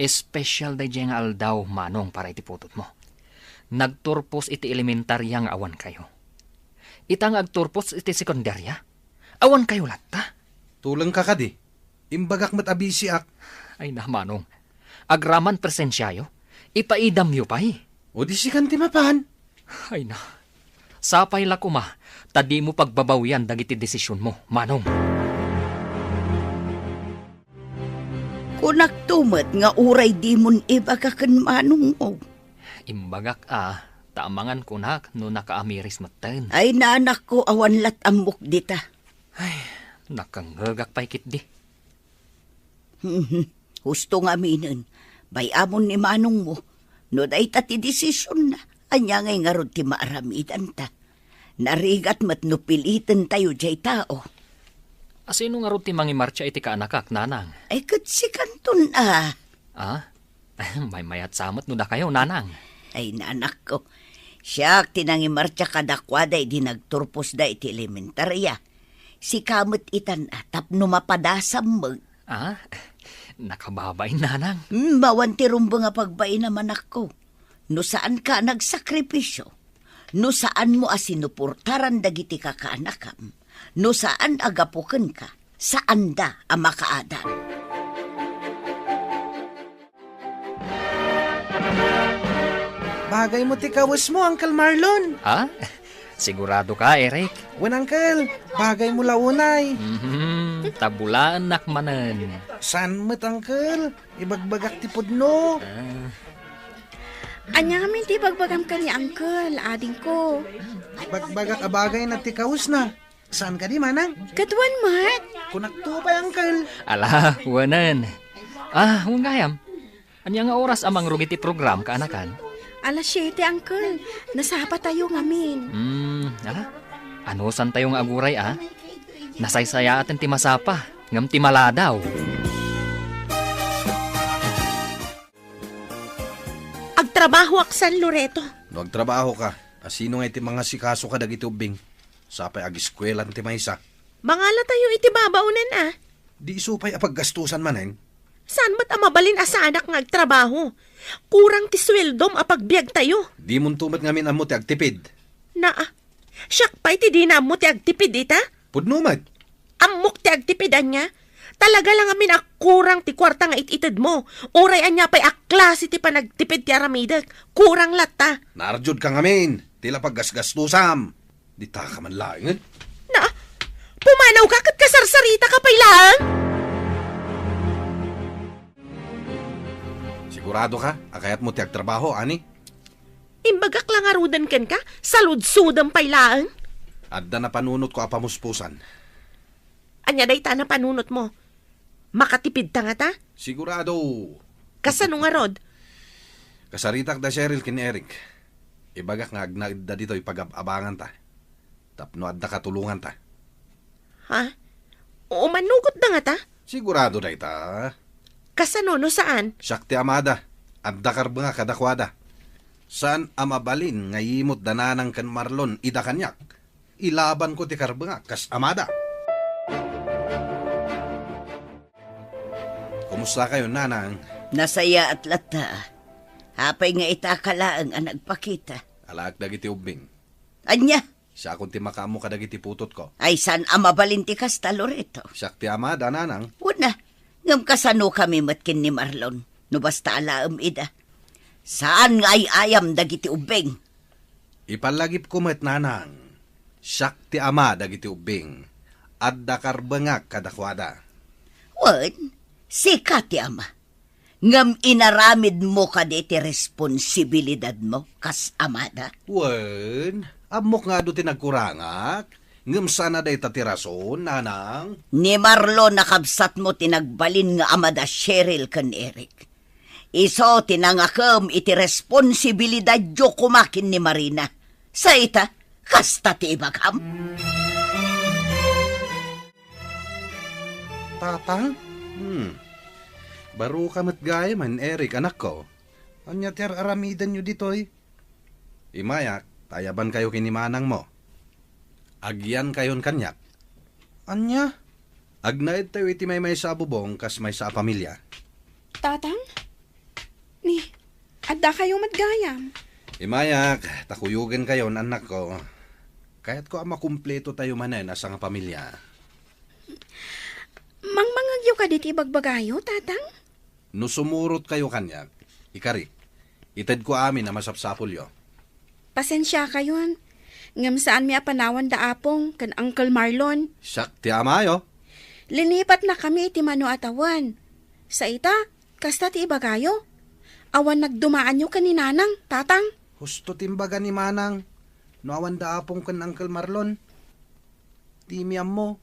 Espesyal day nga aldaw, Manong, para iti putot mo. Nagturpos iti elementarya nga awan kayo. Itang agturpos iti sekundarya, awan kayo latta. Tulang ka di. Imbagak mat abisi ak. Ay na, Manong. Agraman presensyayo, ipaidam yo pa'y. O di si kanti mapan. Ay na. Sapay la kuma, tadi mo pagbabawian dagiti desisyon mo, Manong. Kunak tumat nga uray di mon ibagakan manong mo. Imbagak taamangan kunak no nakaamiris maten. Ay naanak ko awan lat amok dita. Nakanggagak pa'y kit di. Husto nga minen, bayamon ni manong mo. No day ti desisyon na, anya ngay nga rod ti maaramidan ta. Narigat mat no pilitin tayo jay tao. Asino nga ruti mangimarcha iti kaanakak, nanang? Ay kat si kanton May mayat samot no da kayo, nanang. Ay nanak ko, siya tinangimarcha kadakwada di nagturpos da iti elementarya. Si kamot itan tapno mapadasam mo. Nakababay, nanang. Bawanti rumbo nga pagbay naman ako. No saan ka nagsakripisyo? No saan mo asinupurtaran dagiti kakaanakam? No saan agapuken ka? Saan da ang makaadan? Bagay mo ti kawas mo, Uncle Marlon. Sigurado ka, Eric? Wen, Uncle, bagay mo launay. Tabulaan nakmanan. San mo't, Uncle? Ibagbagak ti pudno. Anya kami ti bagbagam ka ni Uncle, ading ko. Bagbagak abagay na ti kawas na. Saan ka di, Manang? Katuan mat. Kunakto pa, Uncle. Ala, wanan. Hunggayam. Anya nga oras amang rugiti program kaanakan? Alas 7, Uncle. Nasapa tayo ngamin. Ano san tayong aguray, Nasaysaya atin ti masapa. Ngam ti maladaw. Agtrabaho ak San Loreto. No agtrabaho ka. Asino nga iti mga sikaso ka dagiti ubing. Sapay ag-eskwela ti maysa. Mangala tayo iti babaunan Di isupay apaggastusan manen. Saan mo't amabalin sa anak nga agtrabaho? Kurang ti sweldom apagbiag tayo. Di mun tumat ngamin amo ti agtipid. Siyak pa iti di na mo ti agtipid ita? Pudnumat. Amok ti agtipidan niya? Talaga lang amin kurang ti kwarta nga ititid mo. Oray anya pa'y aklase ti panagtipid ti aramidag. Kurang lata. Narjud ka ngamin. Tila paggasgastusam. Di ta ka man laingan. Pumanaw ka kat kasarsarita ka pa'y lang? Sigurado ka? Akayat mo ti agtrabaho, ani? Imbagak lang arudan ken ka? Salud-sudan pa'y lang? Adda na panunot ko apamuspusan. Anya day ta na panunot mo? Makatipid ta nga ta? Sigurado. Kasano nga rod? Kasaritak da Cheryl kin Eric. Ibagak nga agnagda dito ipag-abangan ta. Tapno adda katulungan ta. Oo, manugot na nga ta? Sigurado day ta. Kasano no saan? Siyak ti amada. Adda karba nga kadakwada. Saan amabalin nga yimot dananang kan Marlon ida kanyak. Ilaban ko ti karba nga kas amada. Kamusta kayo, nanang? Nasaya at lata. Hapay nga itakalaang ang nagpakita. Alaak dagiti ubing. Anya, Siya kung ti makamu kadagiti putot ko. ay san amabalinti kas Loreto. Siya ti amada, nanang. Una, ngam kasano kami matkin ni Marlon. No basta alaam ida. Saan nga ay ayam dagiti ubeng? Ipalagip ko met, nanang. Siya ti ama dagiti ubing. Adda karbangak kadakwada. Wan, sika ti ama. Ngam inaramid mo kaditi responsibilidad mo kas amada. Wen, amok nga do ti nagkurangak. Ngem sana day tatirason, nanang. Ni Marlon nakabsat mo tinagbalin nga amada Cheryl kan Eric. Iso tinangakam iti responsibilidad jo kumakin ni Marina. Sa ita, kasta ti ibagam. Tatang? Baro ka matgaya man, Eric, anak ko. Anya ti aramidan nyo ditoy? Imayak, tayaban kayo kinimanang mo. Agyan kayon kanyak. Anya? Agnaid tayo iti may sa bubong kas may sa pamilya. Tatang? Ni, adda kayo madgayam. Imayak, takuyugin kayon, anak ko. Kaya't ko makumpleto tayo manen asa nga pamilya. Mangmangagyo ka diti bagbagayo, tatang? No sumurot kayo kanyak, ikari, ited ko amin na masapsapulyo. Pasensya kayon. Ngam saan mi apanawan da apong kan Uncle Marlon. Siyak ti amayo. Linipat na kami iti Mano Atawan. Sa ita, kasta ti ibagayo. Awan nagdumaan nyo kaninanang, tatang. Husto timbaga ni Manang. No awan da apong kan Uncle Marlon. Timiam mo.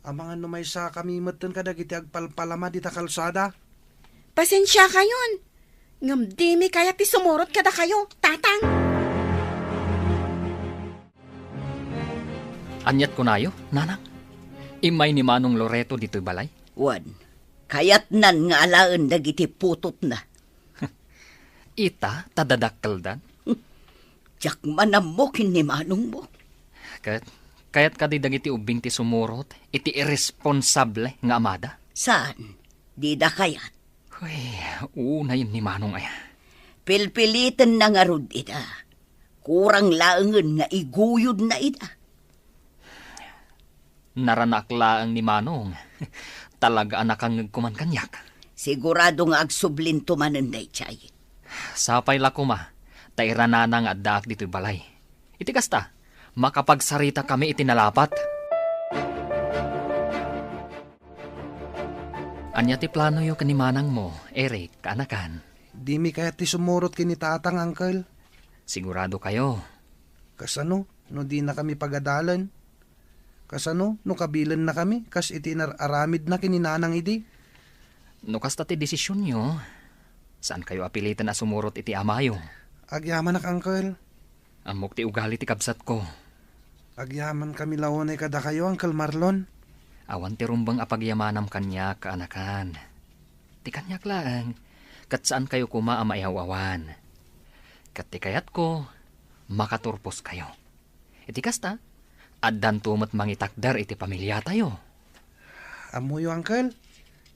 Amangan no may sa kami matan kadagiti agpalpalama di ta kalsada. Pasensya kayon. Ngam di mi kaya ti sumurot kada kayo, tatang. Anyat ko nayo, nanang. Imay ni Manong Loreto dito'y balay. Wan, kayat nan nga alaan dagiti putot na. Ita, tadadakkeldan. Tiyak manamokin ni manong mo. Kaya't kadi dagiti ubing ti sumurot, iti irresponsable nga amada. Saan? Di da kayat. Uy, unayin ni Manong ay. Pilpilitan na nga rod ida. Kurang laangan nga iguyod na ida. Naranaklaan ni Manong. Talaga anak ang kuman kanyak. Sigurado nga agsublin tumanan day chay. Sapay la kuma, tairanana nga daak dito'y balay. Iti kasta, makapagsarita kami iti nalapat. Anya ti plano yo kanimanang mo, Eric, kaanakan. Di mi kaya ti sumurot kini tatang, Uncle. Sigurado kayo. Kasano? No di na kami pagadalan. Kasano? No kabilan na kami. Kas iti aramid na kininanang idi. No kasta ti desisyon nyo, saan kayo apilitan na sumurot iti amayo? Agyaman nak, Uncle. Amok ti ugali ti kabsat ko. Agyaman kami lawon ay kada kayo, Uncle Marlon. Awan ti rumbang apagyamanam kanya kaanakan. Ti kanyak lang, kat saan kayo kuma amaihawawan. Kat ti kayat ko, makaturpos kayo. Iti kasta, addan tumat mangitakdar iti pamilya tayo. Amoy yo, Uncle.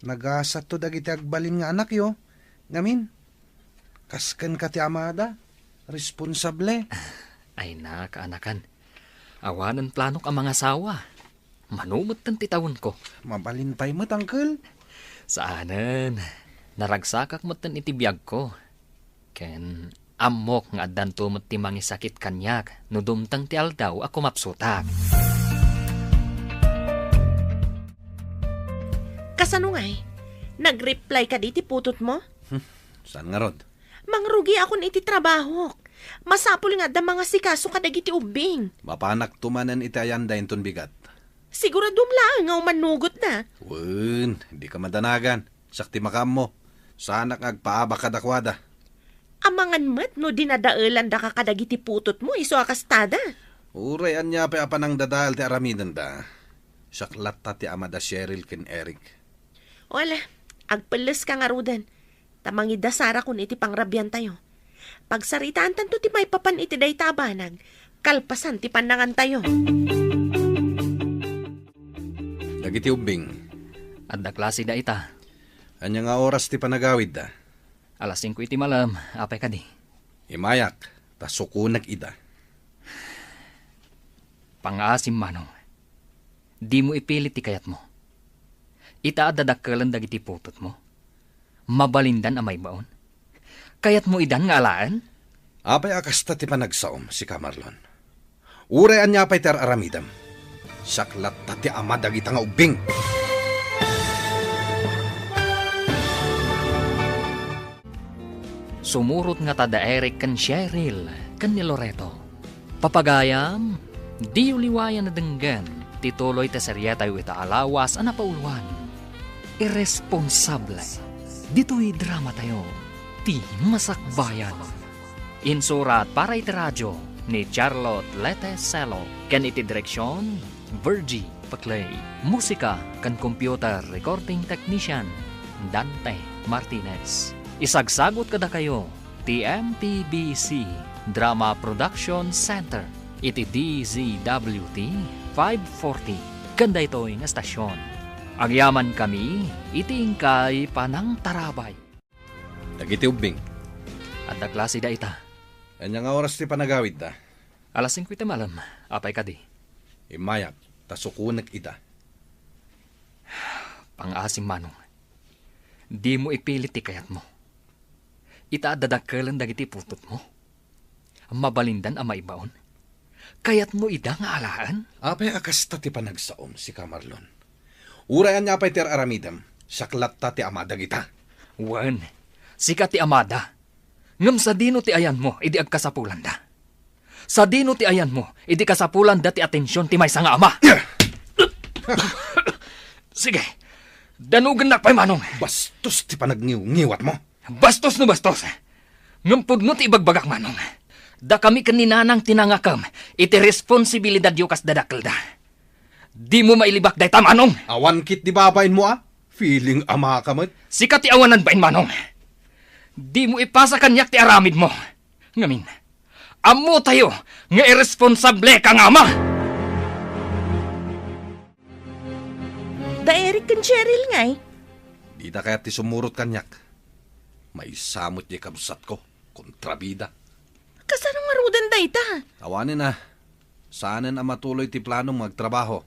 Nagasat to dagiti agbalin nga anak yo. Ngamin, kasken ka ti amada. Responsable. Ay na, kaanakan. Awanan planok ang mga asawa. Manumot tan titawon ko. Mabalintay mo't, Uncle. Saanan, naragsakak mo tan iti biyag ko. Ken, amok nga addan tumot ti mangisakit kanyak, no dumtang ti aldaw ako mapsutak. Kasano nga nag-reply ka di ti putot mo? Saan nga rod? Mangrugi akon iti trabaho. Masapul nga da mga sikaso kadagiti ubing. Mapanak tumanan iti ayanda inton bigat. Siguradum lang nga umanugot na. Wen, hindi ka madanagan. Sakti makam mo. Sana agpaaba kadakwada. Amangan met no dinadaalan da ka kadagiti putot mo iso akastada. Uray anya pa apanang dadal ti aramidan da. Saklat ta ti amada Cheryl ken Eric. Wala, agpeles ka nga rudan. Tamangida Sara kun iti pangrabyan tayo. Pagsaritaan tanto ti may papan iti day tabanag, kalpasan ti panangan tayo. Dagiti ubing. Adda klase da ita. Anya nga oras ti panagawid da. Alas 5 iti malam, apay ka di. Imayak, ta sukunag ida. Pangaasim manong. Di mo ipilit ti kayat mo. Itaadadakkelan dagiti putot mo. Mabalindan amay baon. Kayat mo idan nga alaan? Apay akasta ti panagsaom si Kamarlon. Uray anya pay ter aramidam. Saklat ta ti ama dagita nga ubing. Sumurot nga tada Eric kan Cheryl, kan ni Loreto. Papagayam, di uliwayan na denggan, tituloy ta serya tayo ita alawas ana pauluan. Irresponsable. Dito'y drama tayo, ti masakbayan. Insurat para iti radyo ni Charlotte Leteselo, kan iti direksyon, Virgie Paclay. Musika kan computer recording technician, Dante Martinez. Isagsagot kada kayo, TMPBC Drama Production Center, iti DZWT 540. Kanda ito'y nga stasyon. Agyaman kami, iti ingkay panang tarabay. Dagiti ubing. At da klase da ita. Anya nga oras ti panagawid da. Alas 5 iti malam, apay ka di. Imayak, ta sukunag ida. Pang-asim manong. Di mo ipilit ti kayat mo. Itaadadakkelan dagiti putot mo. Mabalindan ang maibaon. Kayat mo ida nga alaan? Apay akasta ti panagsaom si Kamarlon. Urayan niya pay ter aramidam. Saklat ta ti ama dagita. Wan, sika ti amada. Ngam sa dino ti ayan mo, idi agkasapulan da. Sa dino ti ayan mo, idi kasapulan da ti atensyon ti maysa nga ama. Sige, danugan na pa'y manong. Bastos ti panagniw-ngiwat mo. Bastos no bastos. Ngampod no ti ibagbagak manong. Da kami kaninanang tinangakam, iti responsibilidad yu kas dadakil da. Di mo mailibak day manong. Awan kit di babain mo Feeling ama ka mo. Sika ti awanan bain manong. Di mo ipasa kanyak ti aramid mo. Ngamin, amo tayo nga irresponsable kang ama. Da Eric kan Cheryl ngay. Di da kaya ti sumurot kanyak. May samot di kabsat ko. Kontrabida. Kasanong marudan da ita? Awanin na. Saanan ang matuloy ti planong magtrabaho.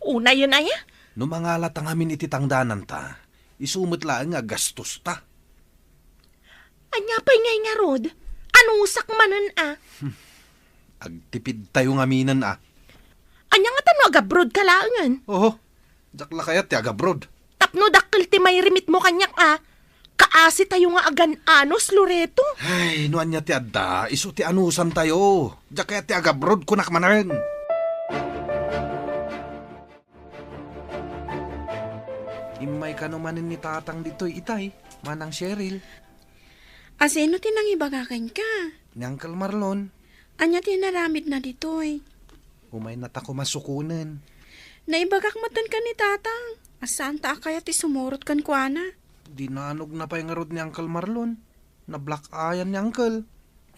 Una yun aya. No mga latang amin iti tangdanan ta, isumot lang nga gastos ta. Anya pa'y ngay nga rod. Anong usak manan Agtipid tayo nga minan Anya nga tano agabrod kalaangan. Oho, dakla kaya ti agabrod. Tapno dakkel ti may rimit mo kanyak Kaasi tayo nga agan-anos, Loreto. Ay, nuan niya ti adda, iso ti anusan tayo. Diya kaya ti agabrod kunak manan. Imay ka naman ni tatang dito'y itay, manang Cheryl, Asino tinang ibagakan ka? ni Uncle Marlon. Anya tinaramid na ditoy. Umay nata ko masukunan. Naibagak matan ka ni tatang. Asaan ta kaya ti sumurot kan kuana? Dinanog na pa'y ngarod ni Uncle Marlon. Na-black ayan ni Uncle.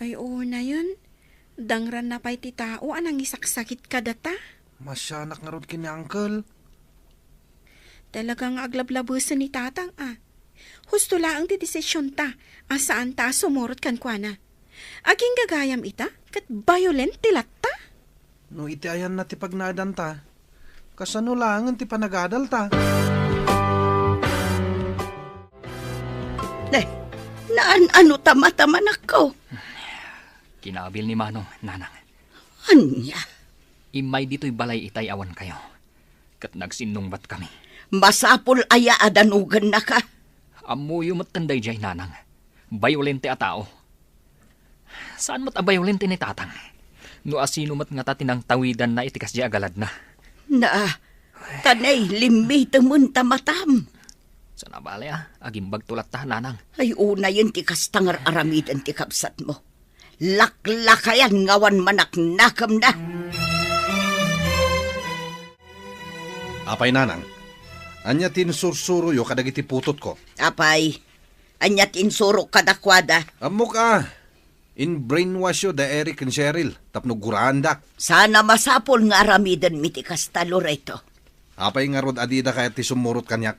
Ay oo na yun. Dangran na pa'y ti tao anang isaksakit ka data. Masyanak ngarod kin ni Uncle. Talagang aglablabusan ni tatang Husto laang ti desisyon ta. Asaan ta sumurot kan kuana? Aging gagayam ita kat violent tilat ta. No iti ayan na ti pagnadan ta. Kasano lang ti panagadal ta. Ano tama-taman ako? Kinabil ni manong, nanang. Anya? Imay dito'y balay itay awan kayo. Kat nagsinungbat kami. Masapol aya adanugan na ka. Amuyo matanday jay nanang. Bayolente a tao. Saan mat a bayolente ni tatang? No asino mat nga tatinang tawidan na itikas di agalad na. Tanay limbita mun tamatam. Sa nabali agimbag tulat ta nanang. Ay una yun ti kastangar aramidan ti kapsat mo. Laklakayan ngawan manak nakam na. Apay nanang, anya tinsursuro yo kadagiti putot ko. Apay, anyat insuro kadakwada. Amok in brainwash yo da Eric and Cheryl, tapno gurandak. Sana masapol nga aramidan mi ti kasta Loreto. Apay nga rod adida kaya ti sumurot kanyak.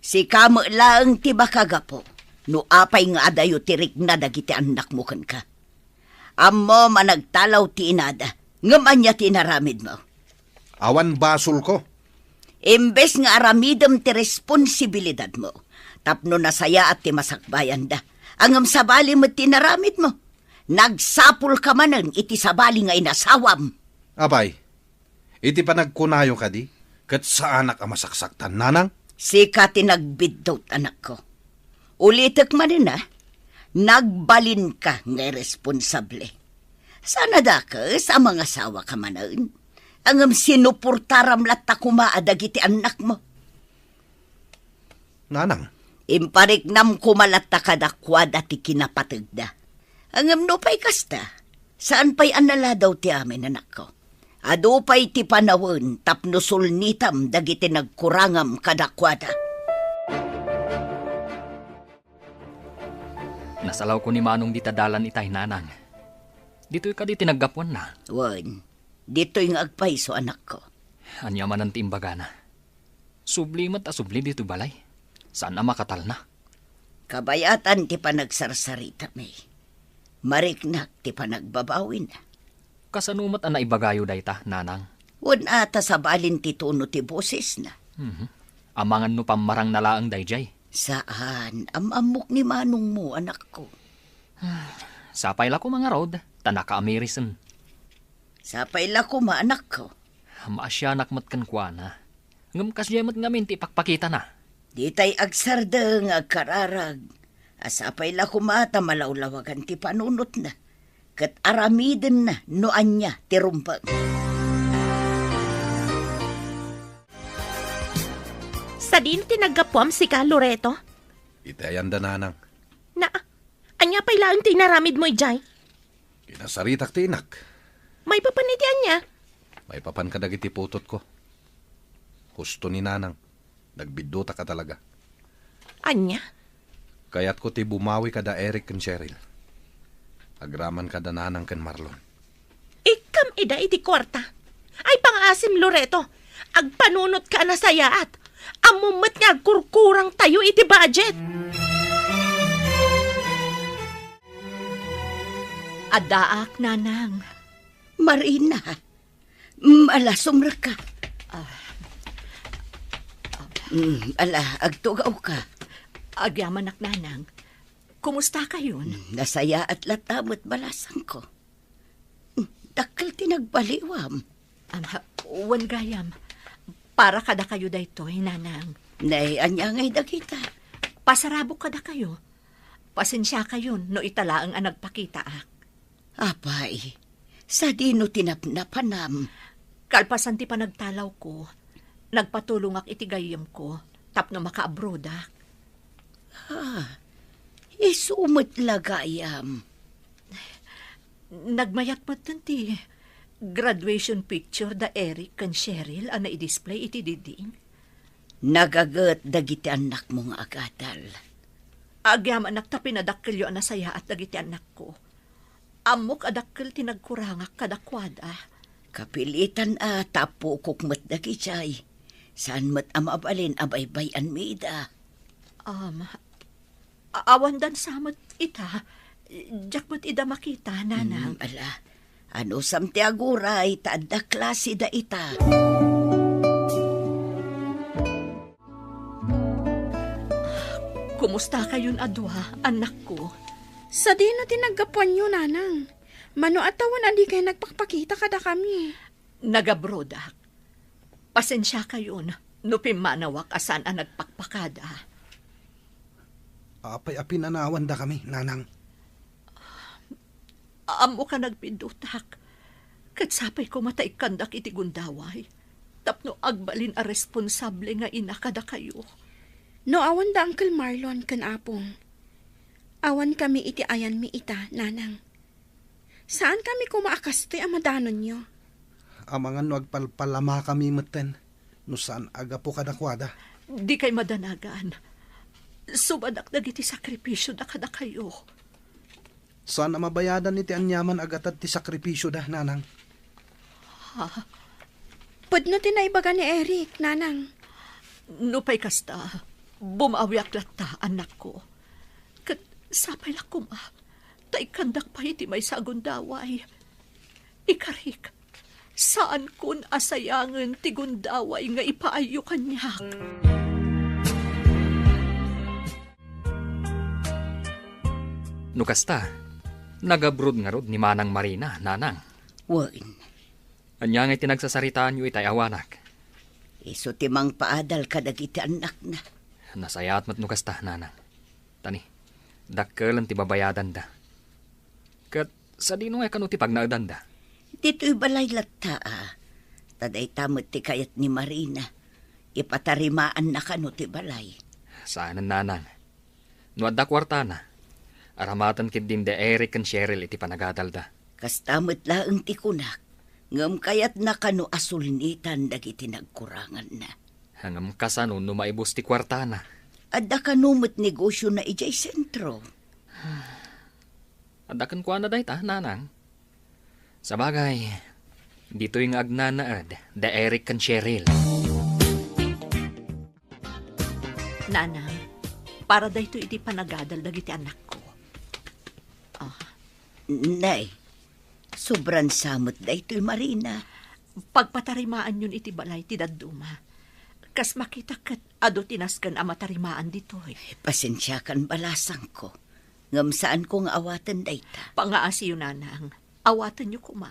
Si kamo lang ti bakagapo. No apay nga adayo tirik na dagiti anak mo kan ka. Ammo managtalaw ti inada. Ngaman niya tinaramid mo. Awan basol ko. Imbes nga aramidem ti responsibilidad mo. Tapno nasaya at ti masakbayan da. Angam sabali mo tinaramid mo. Nagsapul ka manen iti sabali nga inasawam. Abay, iti pa nagkunayo ka di? Kat sa anak ang masaksaktan, nanang? Sika tinagbidot anak ko. Ulitek manin na, nagbalin ka nga responsable. Sana da ka sa mga sawa ka manan. Angam sinupurtaram latta kumaadag iti anak mo. Nanang? Impariknam kumalatta kadakwada ti kinapatagda. Angam no pa'y kasta, saan pa'y anala daw ti amin anak ko? Ado pa'y ti panawon tapno sulnitam dagiti nagkurangam kadakwada. Nasalaw ko ni Manong di tadalan itay nanang. Dito'y ka di tinaggapuan na. Wan, dito'y nga agpaiso anak ko. Anya man ang timbaga na. Subli mat asubli dito balay. Saan na makatal na? Kabayatan ti panagsarsarita may. Mariknak ti panagbabawin na. Kasanumat ang naibagayo dayta, nanang. Wan ata sa balin ti tuno ti boses na. Amangan no pamarang nalaang dayjay. Saan? Amamok ni manong mo, anak ko. Sapay la ko mga road, tanaka amerisan. Sapay la ko ma, anak ko. Maasyanak matkan kwa na. Ngam kasyamat ngamin ti pakpakita na. Di tay agsardeng agkararag. Asapay la ko mata malawlawagan ti panunot na. Kat aramiden na noan niya ti rumpang. Sa din tinagapuam si ka, Loreto? Itayan da, nanang. Na, anya pa'y laang tinaramid mo, Ijay? Kinasaritak ti inak. May papanitian niya. May papan ka dagiti putot ko. Husto ni nanang. Nagbidota ka talaga. Anya? Kaya't ko ti bumawi ka da Eric kan Cheryl. Agraman ka da nanang kan Marlon. Ikam ida iti kwarta. Ay pangasim, Loreto. Agpanunot ka na sayaat. Amumat nga agkurkurang tayo iti budget. Adaak, nanang. Marina, ala sumra ka. Ala, agtugaw ka. Agyaman ak, nanang. Kumusta kayon? Nasaya at latamot balasang ko. Dakal tinagbaliwam. Wan gayam. Para kada kayo daytoy, nanang. Nay, anya ngay dagita. Pasarabok kada kayo. Pasensya kayo no itala ang nagpakita ak. Apay, sa dino tinapnapanam. Kalpasan ti panagtalaw ko, nagpatulong ak itigayam ko, tapno maka-abroad ak. Isumot lagayam. Nagmayat mo ti graduation picture da Eric kan Cheryl ang na-display iti diding. Nagagat dagiti anak mong agadal. Agyam anak ta pinadakkelyo na saya at dagiti anak ko. Amok adakkel tinagkurangak kadakwada. Kapilitan tapo kukmat dagichay. Saan mat amabalin abaybayan mida. Awan dan samat ita. Jakmat ida makita, nanang. Ala, ano samti aguray, taadda klase da ita. Kumusta kayon adwa, anak ko? Sa di na tinagapuan nyo, nanang. Mano atawan adi kayo nagpakpakita kada kami. Nagabrodak. Pasensya kayon, no pimanawak asan ang nagpakpakada. Apay apinanawan da kami, nanang. Amo ka nagpindutak. Katsapay ko matay kandak iti gundaway. Tapno agbalin a responsable nga inakada kayo. No awan da Uncle Marlon kan apong. Awan kami iti ayan mi ita, nanang. Saan kami kumaakaste ang madanon nyo? Amangan no agpalpalama kami maten. No saan aga po kadakwada. Di kay madanagan. Subadak dagiti sakripisyo da kada kayo. Saan na mabayadan iti anyaman agatad ti sakripisyo da, nanang? Pudno tinaibaga ni Eric, nanang. No pa'y kasta, Bumawiak lata, anak ko. Kat sapay la kuma. Taikandak pa iti may sagundaway. Ikarik, saan kun asayangan ti gundaway nga ipaayo kanyak? Nukasta, nagabrod nga rod ni Manang Marina, nanang. Wan, Anya nga tinagsasaritaan yu itay awanak. iso timang paadal ka dagiti anak na. Nasayat mat nukasta, nanang. Tani, dakkelan ti babayadan da. Kat sa dino nga kanu ti pagnaedan da. Dito'y balay lata Taday tamot ti kayat ni Marina. Ipatarimaan na kano ti balay. Saanan, nanang. Nuadda kwarta na. Aramatan kid din de Eric and Cheryl iti panagadalda. Kastamot laeng ti kunak. Ngam kayat na kano asulnitan dagiti nagkurangan na. Hangam kasano no maibos ti kwarta na. Adda kanumot negosyo na ijay sentro. Adakan ko na dayta, nanang. Sa bagay, dito yung agnanaad, de Eric and Cheryl. Nanang, para dayto iti panagadal dagiti anak ko. Nay, sobrang samot daytoy Marina. Pagpatarimaan yun iti balay ti dadduma. Kas makita kat ado tinaskan a matarimaan ditoy. Pasensya kan balasang ko. Ngam saan kong awatan dayta. Pangaasi yun, nanang. Awatan niyo kuma.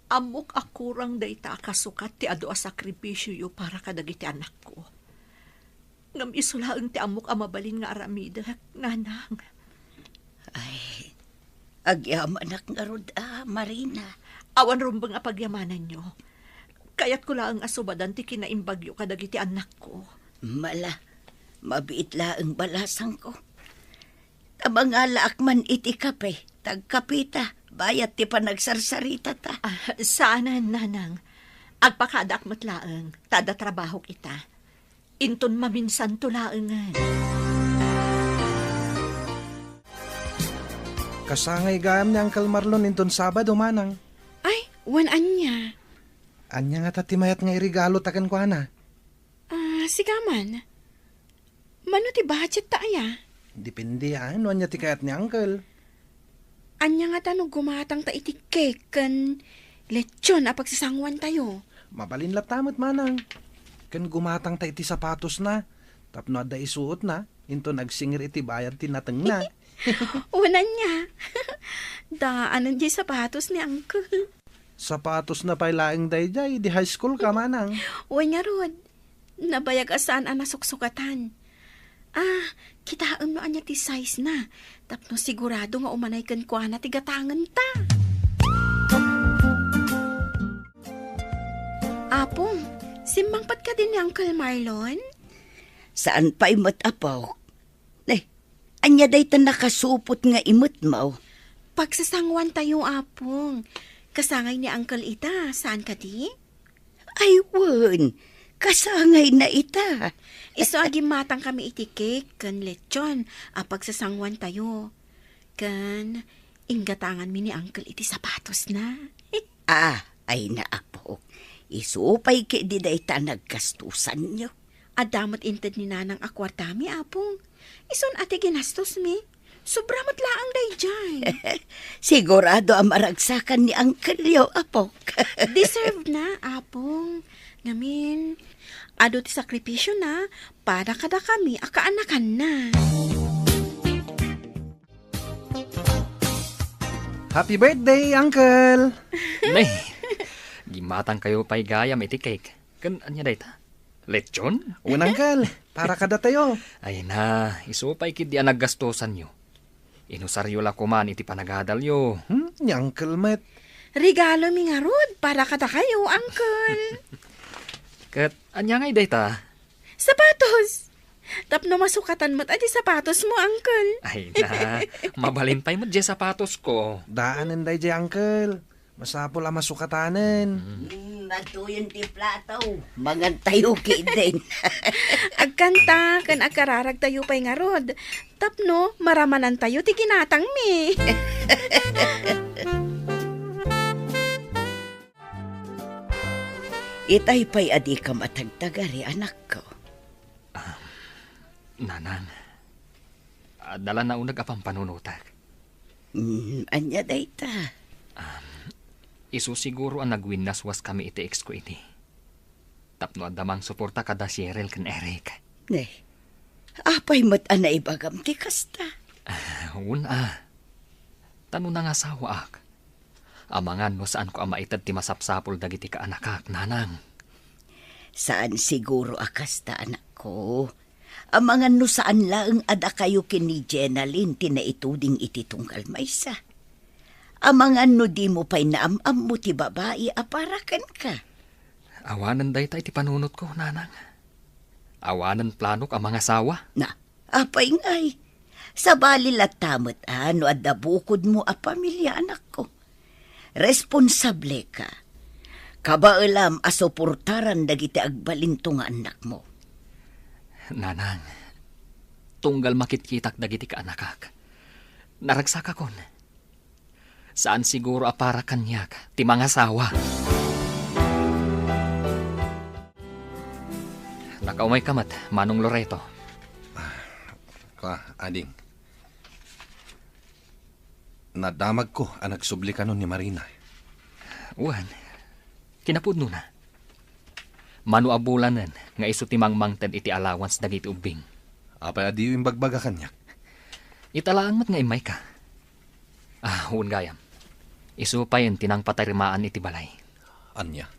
Amok akurang dayta kasukat ti ado a sakripisyo yu para kadagiti anak ko. Ngam isulaang ti amok a mabalin nga aramida, nanang. Ay, agyaman anak nga rod, Marina. Awan rumbang a pagyamanan nyo. Kaya't ko lang asubadan ti kinaimbagyo kadagiti anak ko. Mala, mabiit laeng balasang ko. Tamangala akman iti kape, tagkapita, bayat ti panagsarsarita ta. Saanan, nanang. Agpakadak matlaeng, tada trabaho kita. Inton maminsan tulaengan. Kasangay gayam ni Uncle Marlon inton Sabado, manang. Ay, wan anya. Anya nga tatimayat nga irigalo takan ko na. Sigaman. Mano ti budget ta aya? Depende ano anya ti kayat ni Uncle. Anya nga tanong gumatang ta iti cake kan lechon a pagsasangwan tayo. Mabalin laptamot, manang. Kan gumatang ta iti sapatos na. Tapno ada isuot na. Into nagsingir iti bayad tinateng na. Unan niya. Daanan di sapatos ni Uncle. Sapatos na pailaing dayjay. Di high school ka, manang. Uy nga rod. Nabayag asaan ang nasuksukatan. Kitaan mo anya ti size na. Tapno sigurado nga umanay kan kwa na tigatangan ta. Apong, simbangpat ka din ni Uncle Marlon? Saan pa imot apaw? Anya dayta nakasupot nga imot mo. Pagsasangwan tayo, Apong. Kasangay ni Uncle ita. Saan ka di? Ay, wan. Kasangay na ita. Iso agim matang kami iti cake kan lechon. Pagsasangwan tayo. Kan inggatangan mi ni Uncle iti sapatos na. Ay naapo. Isupay ki di dayta nagkastusan nyo. Adamot inted ni nanang akwartami, Apong. Ison ate ginastos mi. Sobramat laang dayjay. Sigurado ang maragsakan ni Uncle Leo, apok. Deserve na, Apong. Ngamin, ado ti sakripisyo na para kada kami akaanakan na. Happy birthday, Uncle! Nay, gimatang kayo pa'y gayam iti cake. Kan anya dayta? Lechon? Unangkal, para kada tayo. Ay na, isupay kid di naggastosan nyo. Inusaryo la kuman iti panagadalyo. Ni Uncle Met. Regalo mi nga rod para kada kayo, Uncle. Kat anya ngay dayta? Sapatos! Tapno masukatan mo't adi sapatos mo, Uncle. Ay na, mabalin pa'y mo di sapatos ko. Daanan dayjay, Uncle. Masapol ang masukatanan. Matuyon ti plato. Mga tayo din. Agkanta, kan agkararag tayo pa'y nga rod. Tapno, maramanan tayo ti ginatang mi. Itay pa'y adi ka matagtagari, anak ko. Nanang, dala na unag apang panunutak. Anya dayta. Isu siguro ang nagwinaswas kami iti ex ko iti. Tapno adamang suporta kada Cheryl ken Eric. Ne, apay mat ana ibagam ti kasta. Una, tano na nga sawa ak. Amangan no saan ko amaitad ti masapsapol dagiti kaanakak, nanang. Saan siguro akasta anak ko? Amangan no saan laeng ada kayo kini Jenalyn tinaituding iti tungkal maysa. Amangan no di mo pa'y naamam mo ti babae aparakan ka. Awanan day tayo ti panunot ko, nanang. Awanan planok ang mga sawa. Na, apay ngay. Sa balilat tamot no adda bukod mo a pamilya anak ko. Responsable ka. Kabaalam asuportaran dagiti agbalinto nga anak mo. Nanang, tunggal makitkitak dagiti kaanakak. Naragsak akon. Saan siguro apara kanyak ti mga sawa. Nakaumay kamat, Manong Loreto. Ading. Nadamag ko ang nagsubli ka nun ni Marina. Uwan, kinapudno na. Manuabulanan nga isu ti mangmangten iti allowance dagiti ubing. Apay adiyo yung bagbaga kanyak. Italaang mat nga imay ka. Huwag gayam. Isu pa yun tinang patarimaan iti balay. Anya?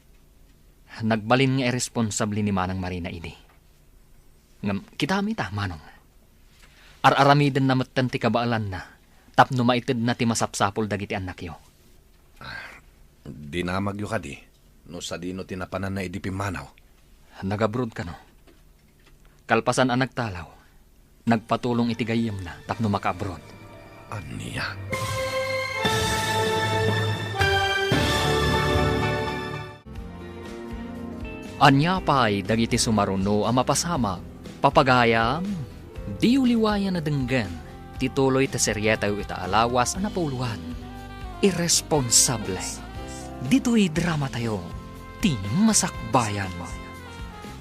Nagbalin nga irresponsable ni Manang Marina idi. Ngam, kita amita, Manong. Ar-aramiden na matan ti kabaalan na, tapno maitid na ti masapsapol dagiti anak yo. Dinamag yo ka di, no sa dino tinapanan na idipimanaw. Nagabrod ka no. Kalpasan ang nagtalaw, nagpatulong iti gayem na, tapno makabrod. Anya? Anya pa'y dagiti sumaruno ang mapasama, papagayam, di uliwayan na denggan, tituloy ta seryeta ita alawas na pauluhan. Irresponsable. Dito'y drama tayo, ti masakbayan mo.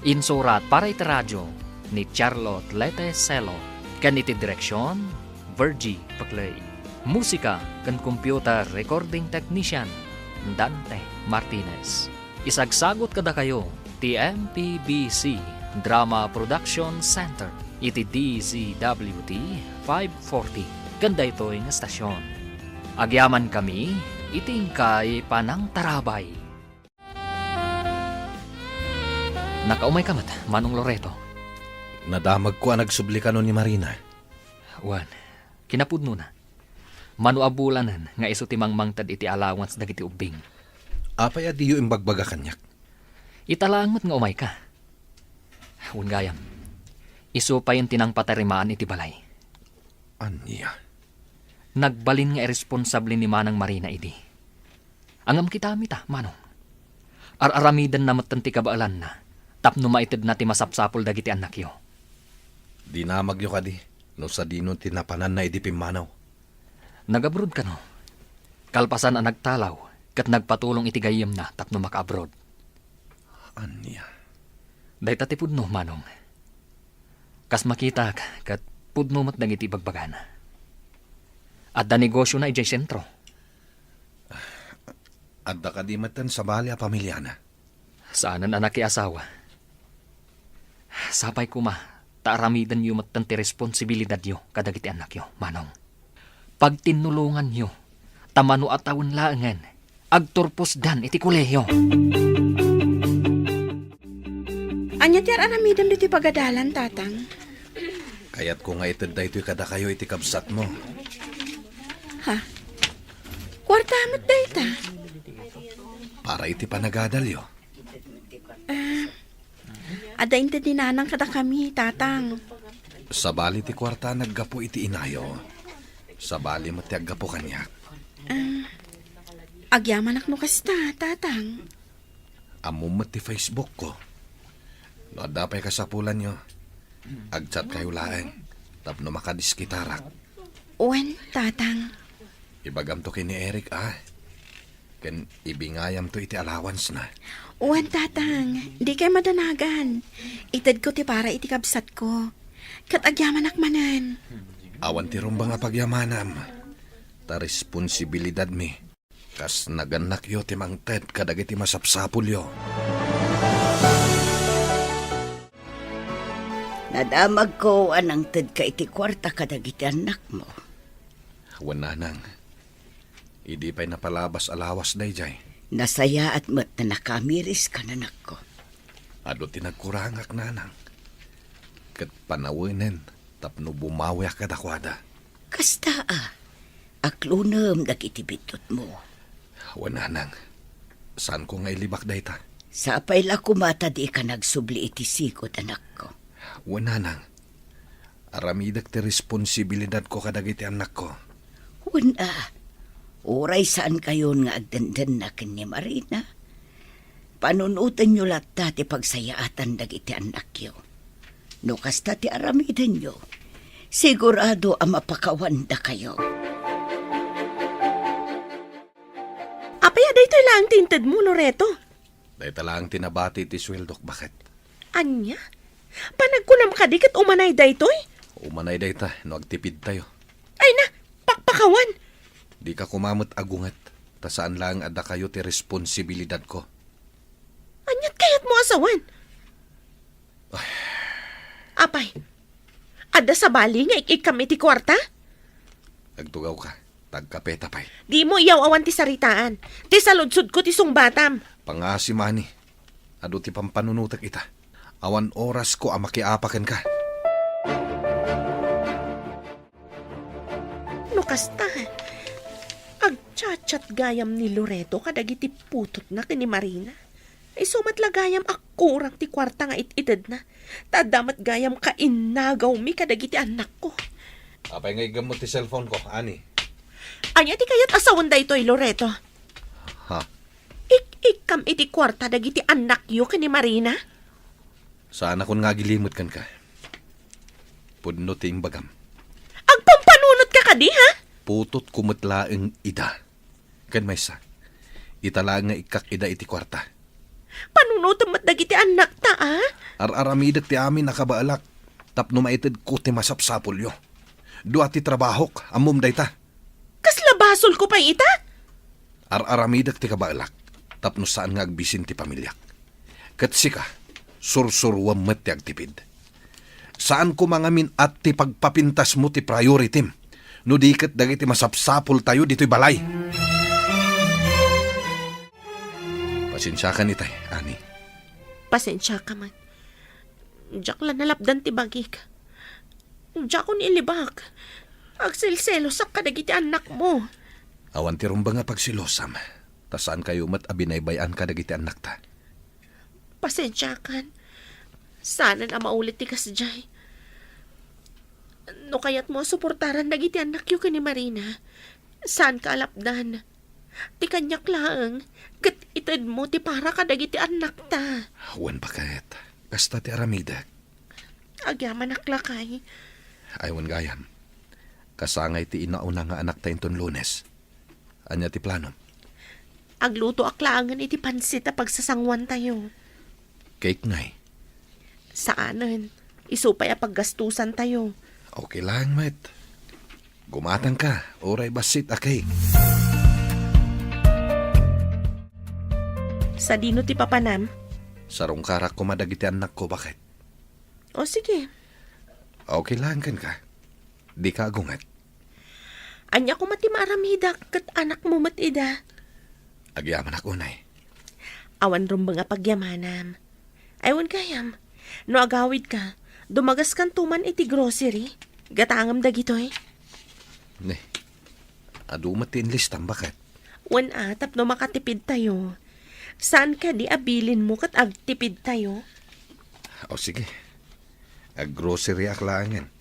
Insurat para iti radyo ni Charlotte Lete Celo, kan iti direksyon, Virgie Paclay. Musika kan computer recording technician, Dante Martinez. Isagsagot kada kayo, TMPBC Drama Production Center, iti DZWT 540. Ganda ito yung estasyon. Agyaman kami, itingkay panang tarabay. Nakaumay kamat, Manong Loreto. Nadamag ko ang nagsubli ka nun ni Marina. Wan, kinapudno na. Manuabulanan nga isu ti mangmangtad iti allowance dagiti ubing. Apay adiyo yung bagbaga kanyak. Italaang nga umay ka. Gayam, isu pa yung tinang patarimaan iti balay. Anya? Nagbalin nga irresponsable ni Manang Marina idi. Angam kita amita, Manong. Ar-aramidan na matanti kabaalan na, tapno maitid na ti masapsapol dagiti anak yo. Dinamag yo ka di, no sa dino tinapanan na idipimanaw. Nagabrod ka no. Kalpasan ang nagtalaw, kat nagpatulong iti gayem na, tapno makabrod. Anya? Dahi tatipud no, Manong. Kas makita ka, kat pudno mat dagiti bagbagana. At da negosyo na ijay sentro. At da kadimatan sa bali a pamilya na. Saanan anak asawa. Sapay kuma, taaramidan yu matanti responsibilidad yo kadagiti anak yo, Manong. Pag tinulungan yo, tamano atawon laangan, agturpos dan iti kolehiyo. Anya ti aramidam diti pagadalan, tatang? Kaya't kung nga itad da ito'y kada kayo iti kabsat mo. Ha? Kwarta amat da ita? Para iti panagadalyo. Ada inte dinanang kada kami, tatang. Sa bali ti kwarta naggapo iti inayo. Sa bali mo ti aggapo kanyak. Agyaman akno kasta, tatang. Amumot ti Facebook ko. No, dapay kasapulan nyo. Agchat kayo laeng. Tapno makadiskitarak. Uwan, tatang. Ibagam to kini Eric, Ken ibingayam to iti allowance na. Uwan, tatang. Di kay madanagan. Itad ko ti para iti kabsat ko. Katagyaman akmanan. Awan ti rumba nga pagyamanam. Ta responsibilidad mi. Kas naganak yo ti mangted kadagiti masapsapul yo. Nadamag ko anang ted ka iti kwarta kadagiti anak mo. Wananang. Idi pa'y napalabas alawas dayjay. Nasaya at mat na nakamiris ka nanak ko. Ado tinagkurangak nanang. Kat panawinen tapno bumawi ka dakwada. Kasta aklunam dagiti bitot mo. Wananang. Saan ko nga ilibak dayta? Sa apay la kumata di ka nagsubli iti sikot anak ko. Wananang. Aramidak ti responsibilidad ko kadagiti anak ko. Wala. Oray saan kayon nga agdandan na ni Marina. Panunutan nyo lahat dati pagsayaatan dagiti anak yo. No kasta ti aramidan nyo, sigurado ang mapakawanda kayo. Apaya daytoy lang tinted mo, Loreto. Dayta lang tinabati ti sweldok bakit? Anya? Panagkunam ka di kat umanay daytoy? Umanay dayta no agtipid tayo. Ay na, pakpakawan. Di ka kumamot agungat. Ta saan lang ada kayo ti responsibilidad ko. Anyat kayat mo asawan? Apay, ada sa bali nga ikikam iti kwarta? Nagtugaw ka. Tagkapeta pa'y. Di mo iyaw awan ti saritaan. Ti saludsud ko ti sungbatam. Pangasimani. Ado ti pampanunutak ita. Awan oras ko makiapakan ka. No kasta, agchat-chat gayam ni Loreto kadagiti putot na kini Marina. Ay sumatla gayam akurang ti kwarta nga it-ited na. Tadamat gayam kainagaw mi kadagiti anak ko. Apay nga igamot ti cellphone ko, ani. Anya ti kayat asawan da ito'y Loreto. Ha? Ik-ikam iti kwarta dagiti anak yo kini Marina. Saan akong nga gilimot kan ka? Pudno ti bagam. Agpampanunot ka kadi ha? Putot kumutlaeng ida. Kan may sa. Itala nga ikak ida iti kwarta. Panunutom mat dagiti anak ta Ar-aramidak ti amin nakabaalak. Tapno maited ko ti masapsapol yo. Dua ti trabahok, amum dayta. Kasla basol ko pa ita? Ar-aramidak ti kabaalak. Tapno saan nga agbisin ti pamilyak. Katsika, sursurwam met ti agtipid. Saan ko mangamin at ti pagpapintas mo ti priority mo? No diket dagiti masapsapol tayo dito'y balay. Pasensya ka nitay, ani. Pasensya ka man. Diyak la nalapdan ti bagik. Diyak ko nilibak. Agsilselo sa kadagiti anak mo. Awan ti rumba nga pagsilosam. Ta saan kayo mat abinaybayan kadagiti anak ta? Pasensya kan. Sana na maulit ti kasjay. No kayat mo suportaran dagiti anak yu kani Marina. Saan ka alapdan? Ti kanyak lang. Kat ited mo ti para kadagiti anak ta. Wan pa kahit. Kasta ti aramida. Agyaman aklakay. Aywan gayam. Kasangay ti inauna nga anak ta inton Lunes. Anya ti plano? Agluto aklangan iti pansit a pagsasangwan tayo. Cake ngay. Saanan? Isupay a paggastusan tayo. Okay lang, met. Gumatang ka. Oray basit a cake. Sa dino ti papanam? Sarong karak ko madagiti anak ko, bakit? O sige. Okay lang kan ka. Di ka agungat. Anya ko mati maramida kat anak mo matida. Agyaman ako, nay. Awan rumba nga pagyamanam. Aywan kayam. No agawid ka, dumagas kan tuman iti grocery. Gatangam dagitoy. Ne. Adumat ti enlistan, bakit? Wan atap no makatipid tayo. Saan ka di abilin mo kat agtipid tayo? O sige. Ag-grocery aklangan.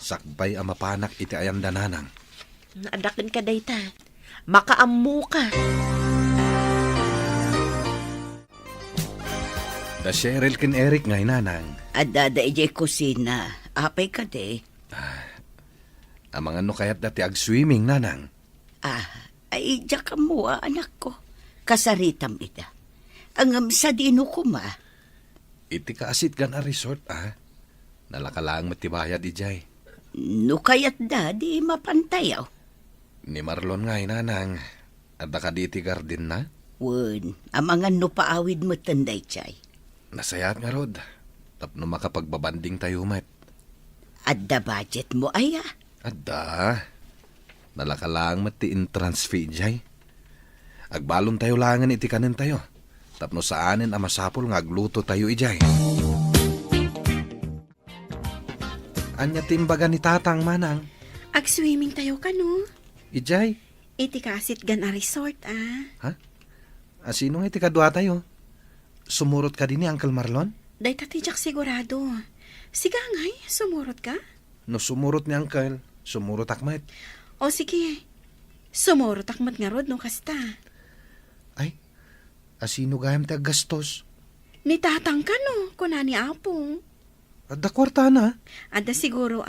Sakbay ang mapanak iti ayam dananang. Naadakin ka dayta. Makaamu ka. Da Cheryl ken Eric ngay nanang. Adada ijay kusina. Apay ka de. Ang mga no kayat dati ag-swimming nanang. Ay diya ka mo anak ko. Kasaritam ita. Ang sa dino ko ma. Iti kaasit gan a resort, Nalakalaang matibayad ijay. No kayat da, di mapantayaw. Ni Marlon nga inanang. At nakaditi garden na. Wen, amangan no paawid mo tanday chay. Nasayat nga rod. Tapno makapagbabanding tayo met. Adda budget mo aya. Adda. Nalakalaang mati entrance fee ijay. Agbalon tayo langan iti kanin tayo. Tapno saanin ang masapol nga agluto tayo ijay. Anya timbaga ni tatang manang. Ag-swimming tayo ka, no? Ijay. Iti kasit gan a resort, ah. Sino nga iti kadwa tayo? Sumurot ka din ni Uncle Marlon? Day tatijak sigurado. Siga ngay, sumurot ka? No sumurot ni Uncle, sumurot akmet. O sige, sumurot akmat nga rod no kasta. Ay, asino gayam ti aggastos? Ni tatang ka, no? Kuna ni Apong. Adda kwarta na. Ada siguro,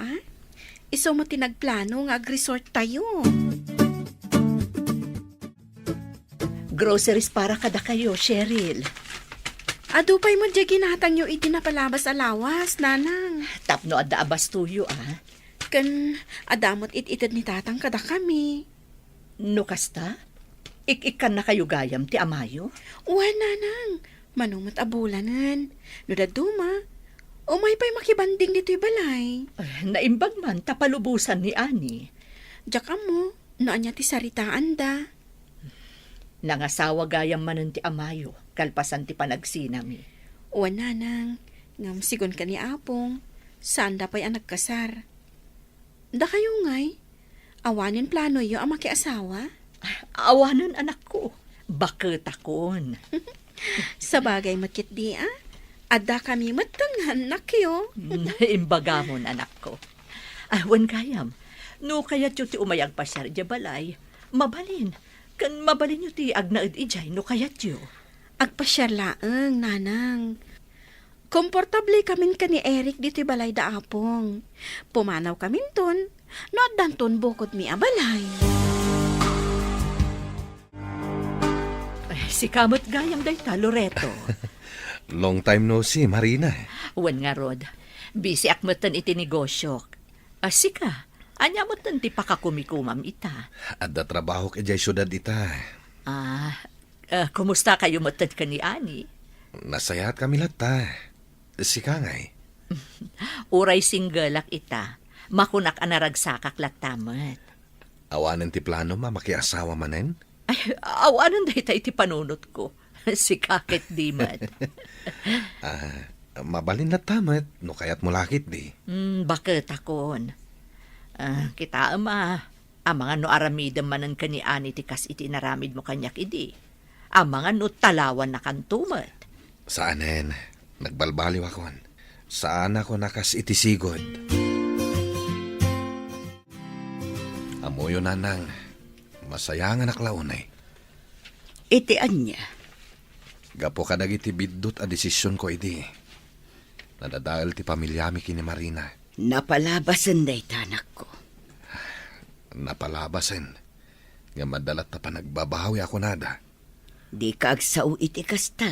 Iso mo tinagplano nga ag-resort tayo. Groceries para kada kayo, Cheryl. Adupay mo dya ginatang nyo iti napalabas alawas, nanang. Tapno adda abas tuyo, Kan adamot it-itad ni tatang kada kami. No kasta? Ik-ikan na kayo gayam ti amayo? Uwan, nanang. Manumot abulanan. No daduma. Umay pa'y makibanding dito'y balay. Naimbag man, tapalubusan ni Ani. Diyak mo, noan niya ti saritaan da. Nangasawa gayam manon ti amayo, kalpasan ti panagsinami. Uwan, nanang. Ngam sigon ka ni Apong. Saan da pa'y ang nagkasar? Da kayo ngay. Awanin plano yo ang makiasawa? Awanan anak ko, bakit akon. Sa bagay makit di, Ada kami matangan na kayo. Naimbaga mo, anak ko. Wan kayam, no kaya ti umayag pa siya di balay, mabalin. Kan mabalin nyo ti agnaid ijay, no kaya tiyo. Agpasyar laeng, nanang. Komportable kamin ka ni Eric dito'y balay da Apong. Pumanaw kamin ton, no addan ton bukod mi abalay. Si kamot gayam dayta, Loreto. Long time no see, Marina. Wan nga rod, busy akmatan iti negosyo. Sika, anya mo ti pakakumikumam ita. Adda trabaho ka jay syudad ita. Kumusta kayo matad ka ni Ani? Nasayat kami lata. Sika ngay. Uray singgolak ita, makunak anaragsakak latamat. Awanan ti plano makiasawa manen? Ay, awanan dayta iti panunot ko. Si kakit di mat. Mabalin na tamat, no kayat mo lakit di. Bakit akon? Kita ama, ang mga no aramidam manan ka ni Ani tikas iti naramid mo kanyak idi. Ang mga no talawan na kantumat. Saanen, nagbalbaliw akon. Saan ako nakas iti sigod? Amoyo nanang, masayangan aklaunay. Iti anya. Gapo kadag iti biddot a desisyon ko idi. Nadadaal ti pamilyami kini Marina. Napalabasan day tanak ko. Napalabasan. Nga madalat na pa nagbabahawi ako nada. Di ka agsao iti kasta.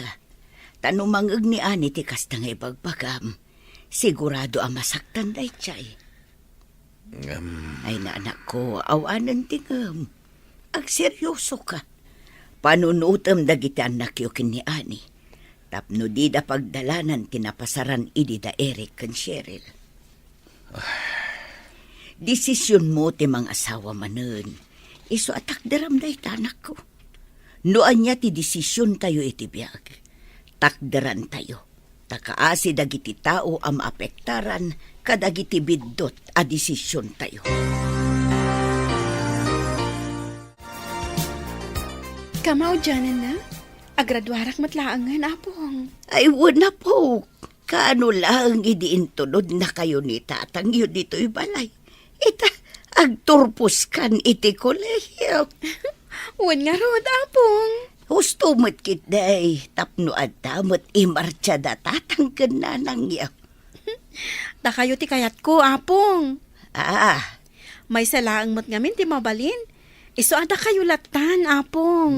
Tanumangag ni Ani ti kasta nga ibagbagam. Sigurado ang masaktan day chay. Ay na anak ko, awanan tingam. Agseryoso ka. Panunutam dagiti anak yo kin ni Ani. Tapno di da pagdalanan tinapasaran idi da Eric kan Cheryl. Desisyon mo ti mga asawa manen. Iso atak daram day tanak ko. Noan niya ti desisyon tayo iti biyag. Takdaran tayo. Takaasi dagiti tao am apektaran kadagiti biddot a desisyon tayo. Kamaw dyanan na? Agradwarak matlaangan, Apong. Ay, wala po. Kaano lang idiintulod na kayo ni tatang yun dito'y balay. Ita, agturpos kan iti kolehiyo. Wan nga rod, Apong. Husto mo't kitday, tapno at tamot imarcha da tatang kananang yaw. Da kayo ti kayat ko, Apong. Ah, May salaang mo't ngamin ti mabalin. Iso ada kayo latan, apong.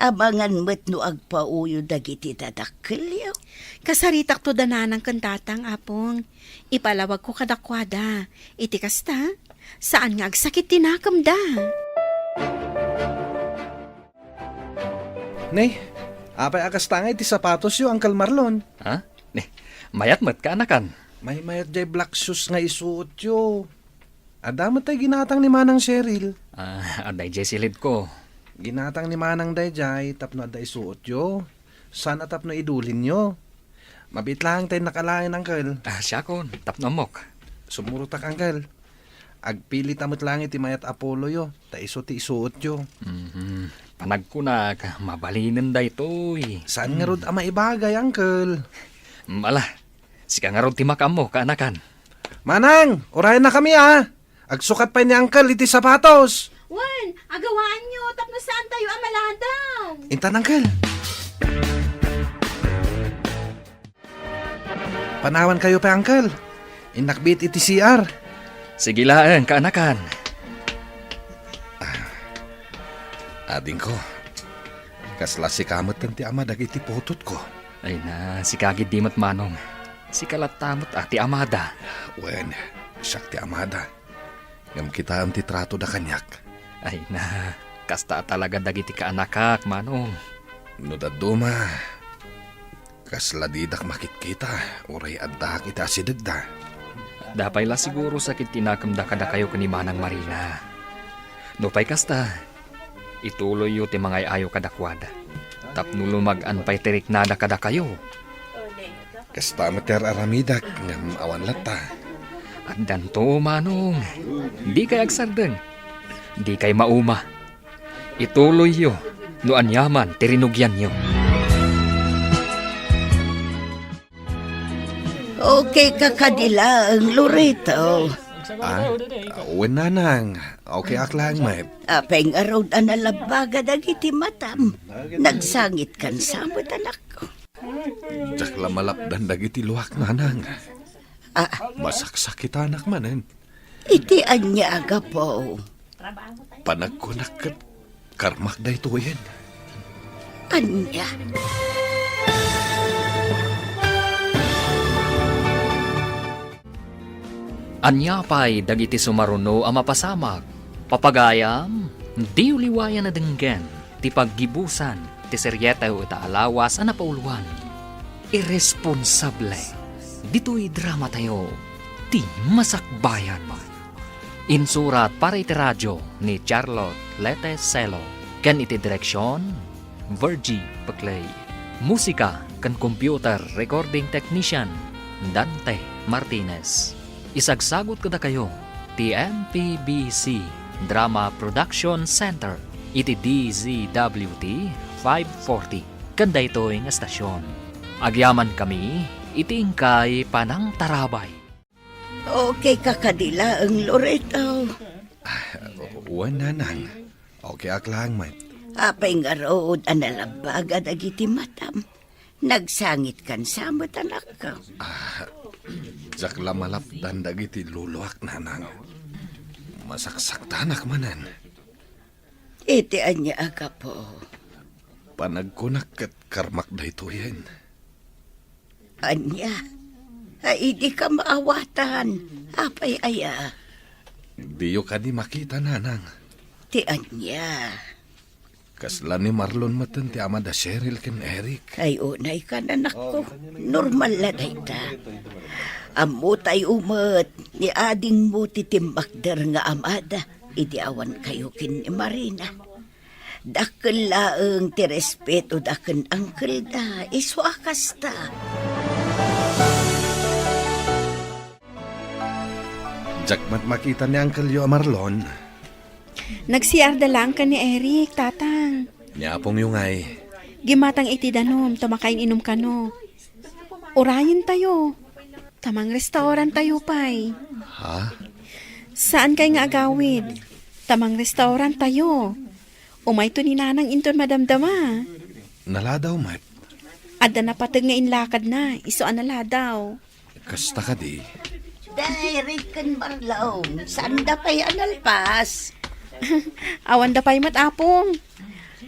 Abangan mo't no agpauyo dagiti dadakkelyo. Kasaritak to dananang kantatang, apong. Ipalawag ko kadakwada. Iti kasta, saan nga agsakit tinakam da? Nay, apay akas tangay ti sapatos yo, Uncle Marlon. Ha? Mayat mat ka anakan. May mayat jay black shoes nga isuot yo. Adamat tay ginatang ni Manang Cheryl. Aday jesilid ko. Ginatang ni Manang Dayjay, tapno aday isuot yo. Sana tapno idulin yo. Mabit lang tayo nakalain, Uncle. Siya kon, tapno mok. Sumurutak, Uncle. Agpili tamot lang iti mayat Apollo yo. Ta iso ti isuot yo. Panagkunag, mabalinin da ito'y. Saan nga rod ama ibagay, Uncle? Mala, sika nga ron timakam mo, kaanakan. Manang, orayan na kami Agsukat pa ni Uncle iti sapatos. Wan, agawaan nyo, tapno saan tayo amaladaw? Intan, Uncle. Panawan kayo pa, Uncle. Inakbit iti CR. Sige lang, kaanakan. Ading ko, kasla si kamot ti ama dagiti putot ko. Ay na, si kagid dimot manong. Si kalatamot ati amada. Wen, siyak ti amada. Ngam kita am ti trato da kanyak. Ay na, kasta talaga dagiti kaanakak, manong. No daduma, kasla didak makit-kita, uray adda kita asidagda. Dapay la siguro sakit tinakamda kada kayo kani Manang Marina. No pay kasta, ituloy yu ti mga ayaw kadakwada. Tapno lumagan pay tirik nada kada kayo. Kasta mater aramidak, ngam awan lata. At danto, manong, di kay agsardeng, di kay mauma. Ituloy yu, no anyaman, tirinugyan yu. Okay kakadilang, Loreto. Wen nanang, okay aklang may. Apeng araw na nalabaga dagiti matam. Nagsangit kan samot anak ko. Jak lamalapdan dagiti luwak nanang. Masaksakit anak manen. Iti anya aga po. Panagkunak kat karmak da ito yan. Anya. Anya pa'y dagiti sumaruno ang mapasamak. Papagayam, di uliwayan na denggen, ti paggibusan, ti seryeta o itaalawas ang napauluan. Irresponsable, dito'y drama tayo, ti masakbayan mo. Insurat para iti radyo ni Charlotte Lete Celo, ken iti direksyon, Virgie Paclay. Musika kan computer recording technician, Dante Martinez. Isagsagot kada kayo, ti MPBC Drama Production Center, iti DZWT 540, kanda ito'y nga estasyon. Agyaman kami, iti ingkay panang tarabay. Okay kakadilang, Loreto. Wen nanang, okay aklang may. Apeng araw na nalabaga dagiti matam. Nagsangit kan samot anak ko. Jak lamalapdan dagiti luluwak nanang. Masaksak tanak manan. Iti anya aga po. Panagkunak kat karmak da ito yan. Anya. Ay di ka maawatan. Apay aya. Diyo ka di makita nanang. Ti anya. Kasla ni Marlon matan ti ama da Cheryl ken Eric. Ay unay ka nanak ko. Normal na dayta. Amo tay umat. Ni ading mo titimbakder nga amada. Idi awan kayo kin ni Marina. Dakkel laeng ti respeto daken angkel da. Iswakas ta. Jakmat makita ni Uncle yo Marlon. Nagsiarda lang ka ni Eric, tatang. Nyapong yung ay. Gimatang iti danom, tamakain inom ka no. Urayin tayo. Tamang restaurant tayo, pay. Ha? Saan kay nga agawid? Tamang restaurant tayo. Umay to ni nanang inton madamdama. Naladaw mat. Adda na patag nga inlakad na. Isuan naladaw. Kasta ka di. Direct kan Marlon. Saan da pa'y analpas? Awan da pa'y matapong.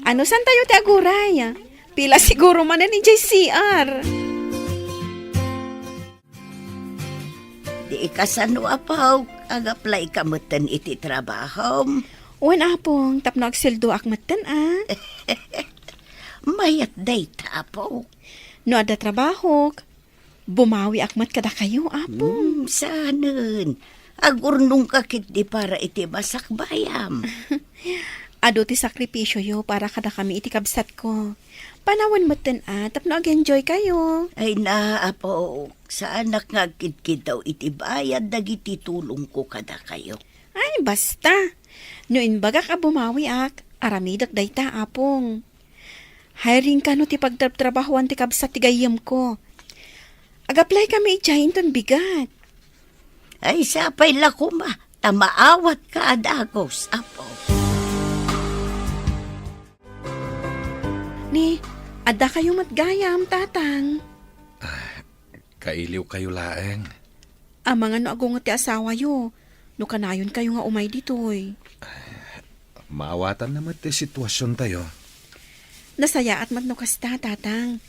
Ano san tayo ti aguray? Pila siguro man na ni JCR. Di kasano apaw, ag-apply ka matan iti trabaho. Wan apong, tapno agsildo akmatan Mayat day tapo. No ada trabaho, bumawi akmat kada kayo, apong. Sanan, agurnong kakit di para iti basak bayam. Ado ti sakripisyo yo para kada kami iti kabsat ko. Panawan matan tapno ag-enjoy kayo. Ay na, apo, sa anak nga kit daw iti bayad dagiti tulong ko kada kayo. Ay, basta. No inbaga ka bumawi aramidak dayta, apong. Hiring ka no ti pagtrabahoan ti kabsat ti gayam ko. Ag-apply kami ityahin ton bigat. Ay, sapay lakuma, tamaawat ka adagos, apo. Ni, ada kayo matgayam, tatang. Kailiw kayo laeng. Mga no agungot ti asawa yo. No kanayon kayo nga umay ditoy. Maawatan naman ti sitwasyon tayo. Nasaya at mat no kasta, tatang.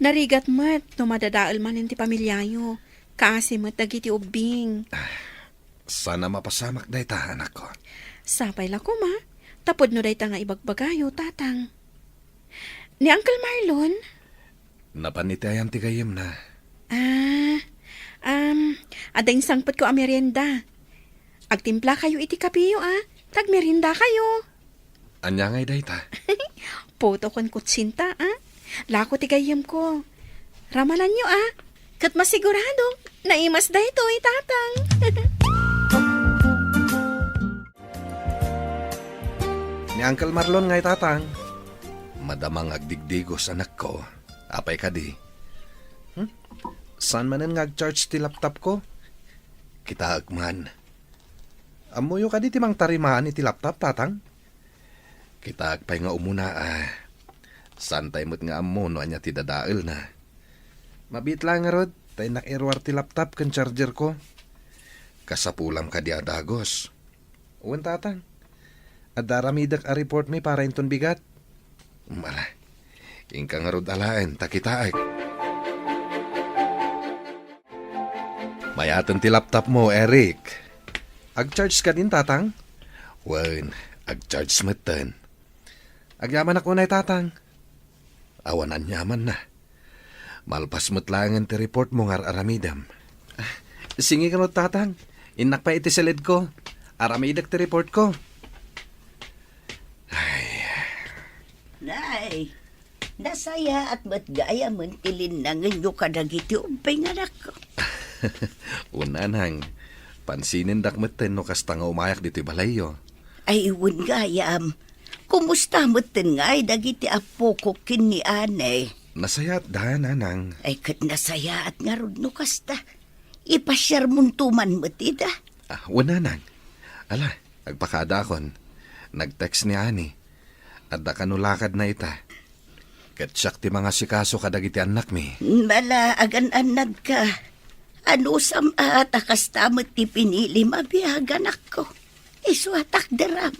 Narigat mat no madadaal manin ti pamilyayo. Kaasi mat dagiti ubing. Sana mapasamak day ta, anak ko. Sapay la ko ma. Tapod no day ta nga ibagbagayo, tatang. Ni Uncle Marlon? Napanitayan ti gayem na. Ading sangpot ko ang merienda. Agtimpla kayo iti kapiyo, Tagmerienda kayo. Anya ngay day ta? Poto kon kutsinta, Lako ti gayam ko. Ramalan nyo, Kat masigurado, naimas da ito, tatang. Ni Uncle Marlon ngay tatang. Madamang agdigdigos anak ko. Apay ka di. Saan manan ngag-charge ti laptop ko? Kita agman. Amuyo ka di timang tarimaan iti laptop, tatang? Kita agpay nga umuna Santay mo't nga amo no anya ti dadael na. Mabit lang nga rod, tay nak-erwar ti laptop kan charger ko. Kasapulam ka di adagos. Uwan tatang. Adaramidak a report mi para inton bigat. Mala, ingka nga rod alaen, takitaag. Mayatan ti laptop mo, Eric. Ag-charge ka din, tatang? Wan, ag-charge matan. Agyaman ako na, tatang. Awanan yaman na. Malpas matlangan ti report mo nga aramidam. Singi ka no, tatang. Inak pa iti salid ko. Aramidak ti report ko. Nay, nasaya at matgaya man tilinangan nyo kadagiti umpay nga anak ko. Unanang, pansinin dakmeten no kasta nga umayak dito'y balayo. Ay, iwan gayam. Kumusta matan nga ay dagiti apo ko kini anay. Nasayat da, nanang. Ay, kat nasaya at nga rod no kasta. Ipasyar muntuman matida. Unanang. Ala, agpakada kon. Nag-text ni Ani. Adda kanulakad na ita. Katsak ti mga sikaso kadagiti anak mi. Mala, agan-anad ka. Ano at akastamot ti pinili mabiyagan ako. Iswatak daram.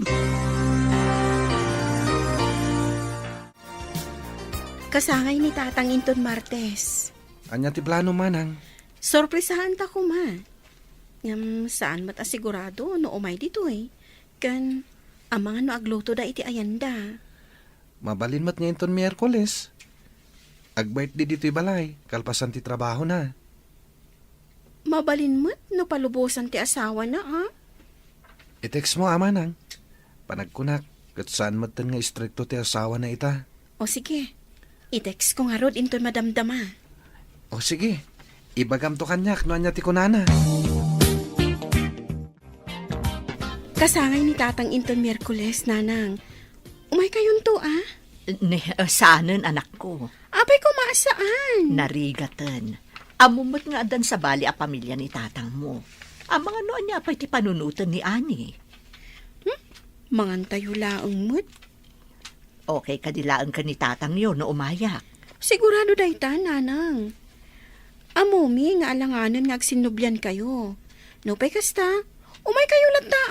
Kasangay ni tatang inton Martes. Anya ti plano manang. Sorpresahan ta ko, ma. Saan mat asigurado no umay dito Kan, ang mga no agluto da iti ayanda. Mabalin mat ngayon ton Miyerkules. Ag-birthday dito'y balay. Kalpasan ti trabaho na. Mabalin mo't no palubusan ti asawa na, I-text mo, ama nang. Panagkunak. Kat saan mat nga istrikto ti asawa na ita. O sige, i-text ko nga rod inton madamdama. O sige. Ibagam to kanyak no anya ti kunana. Kasangay ni tatang inton Miyerkules, nanang. Umay kayon to, Saanan, anak ko. Apay ko maasaan? Narigatan. Amumot nga adan sa bali a pamilya ni tatang mo. Ang mga noon niya pa'y ti panunutan ni Ani. Mangantayo laang mo't. Okay, kadilaan ka ni tatang yun no umayak. Sigurado day ta, nanang. Amumi nga alanganan nga agsinubyan kayo. No pay kasta, umay kayo lagta,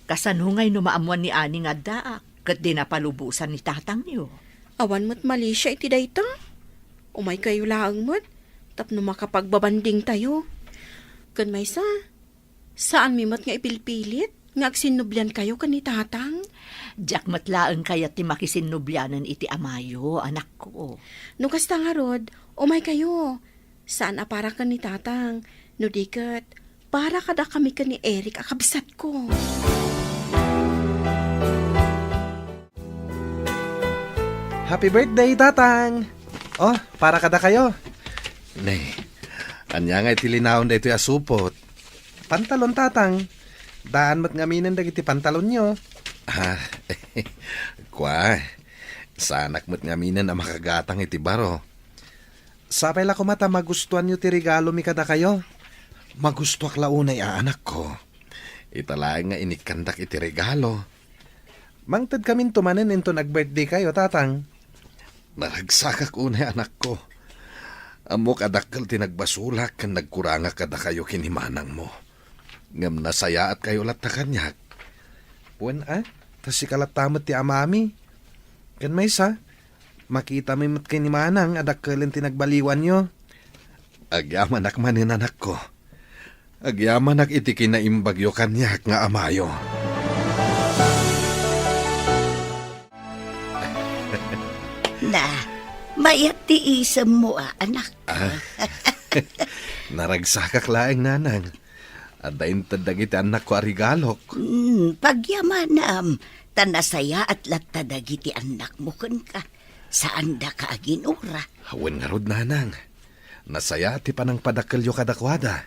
Kasanungay no maamuan ni Ani nga daak, kat di napalubusan ni tatang niyo. Awan mo't mali siya iti dayta. Umay kayo laang mo't, tapno makapagbabanding tayo. Kan may saan mi mo't nga ipilpilit? Nga agsinublan kayo kan ni tatang? Diyak matlaang kaya ti makisinubyanan iti amayo, anak ko. No kasta nga rod, umay kayo. Saan para ka ni tatang? No dikat, para kada kami ka ni Eric akabisat ko. Happy birthday, tatang! Oh, para kada kayo. Nay, anya nga itilinaon da ito asupot. Pantalon, tatang. Daan mat ngaminan dagiti pantalon nyo. Ah, kwa, sanak mo't ngaminan ang makagatang iti baro. Sapay la ko mata magustuhan nyo ti regalo mi kada kayo. Magusto ak launay anak ko. Italaang nga inikandak iti regalo. Mangtad kamin tumanen into nag-birthday kayo, tatang. Naragsakak unay anak ko. Amok adakkel tinagbasulak kan nagkuranga kada kayo kinimanang mo. Ngam nasaya at kayo lat na kanyak. Wan tas si kalatamat ti amami. Kan may makita mi mat kini manang adakkelin tinagbaliwan nyo. Agyaman ak manin anak ko. Agyaman ak iti kinaimbagyo kanyak nga amayo. Na, mayat ti isam mo anak. Naragsakak laeng nanang. Adain tadagiti anak ko arigalok. Pagyamanam, tanasaya at latadagiti anak mo kun ka. Saan da ka aginura? Hawen nga rod nanang. Nasaya ti panang padakelyo kadakwada.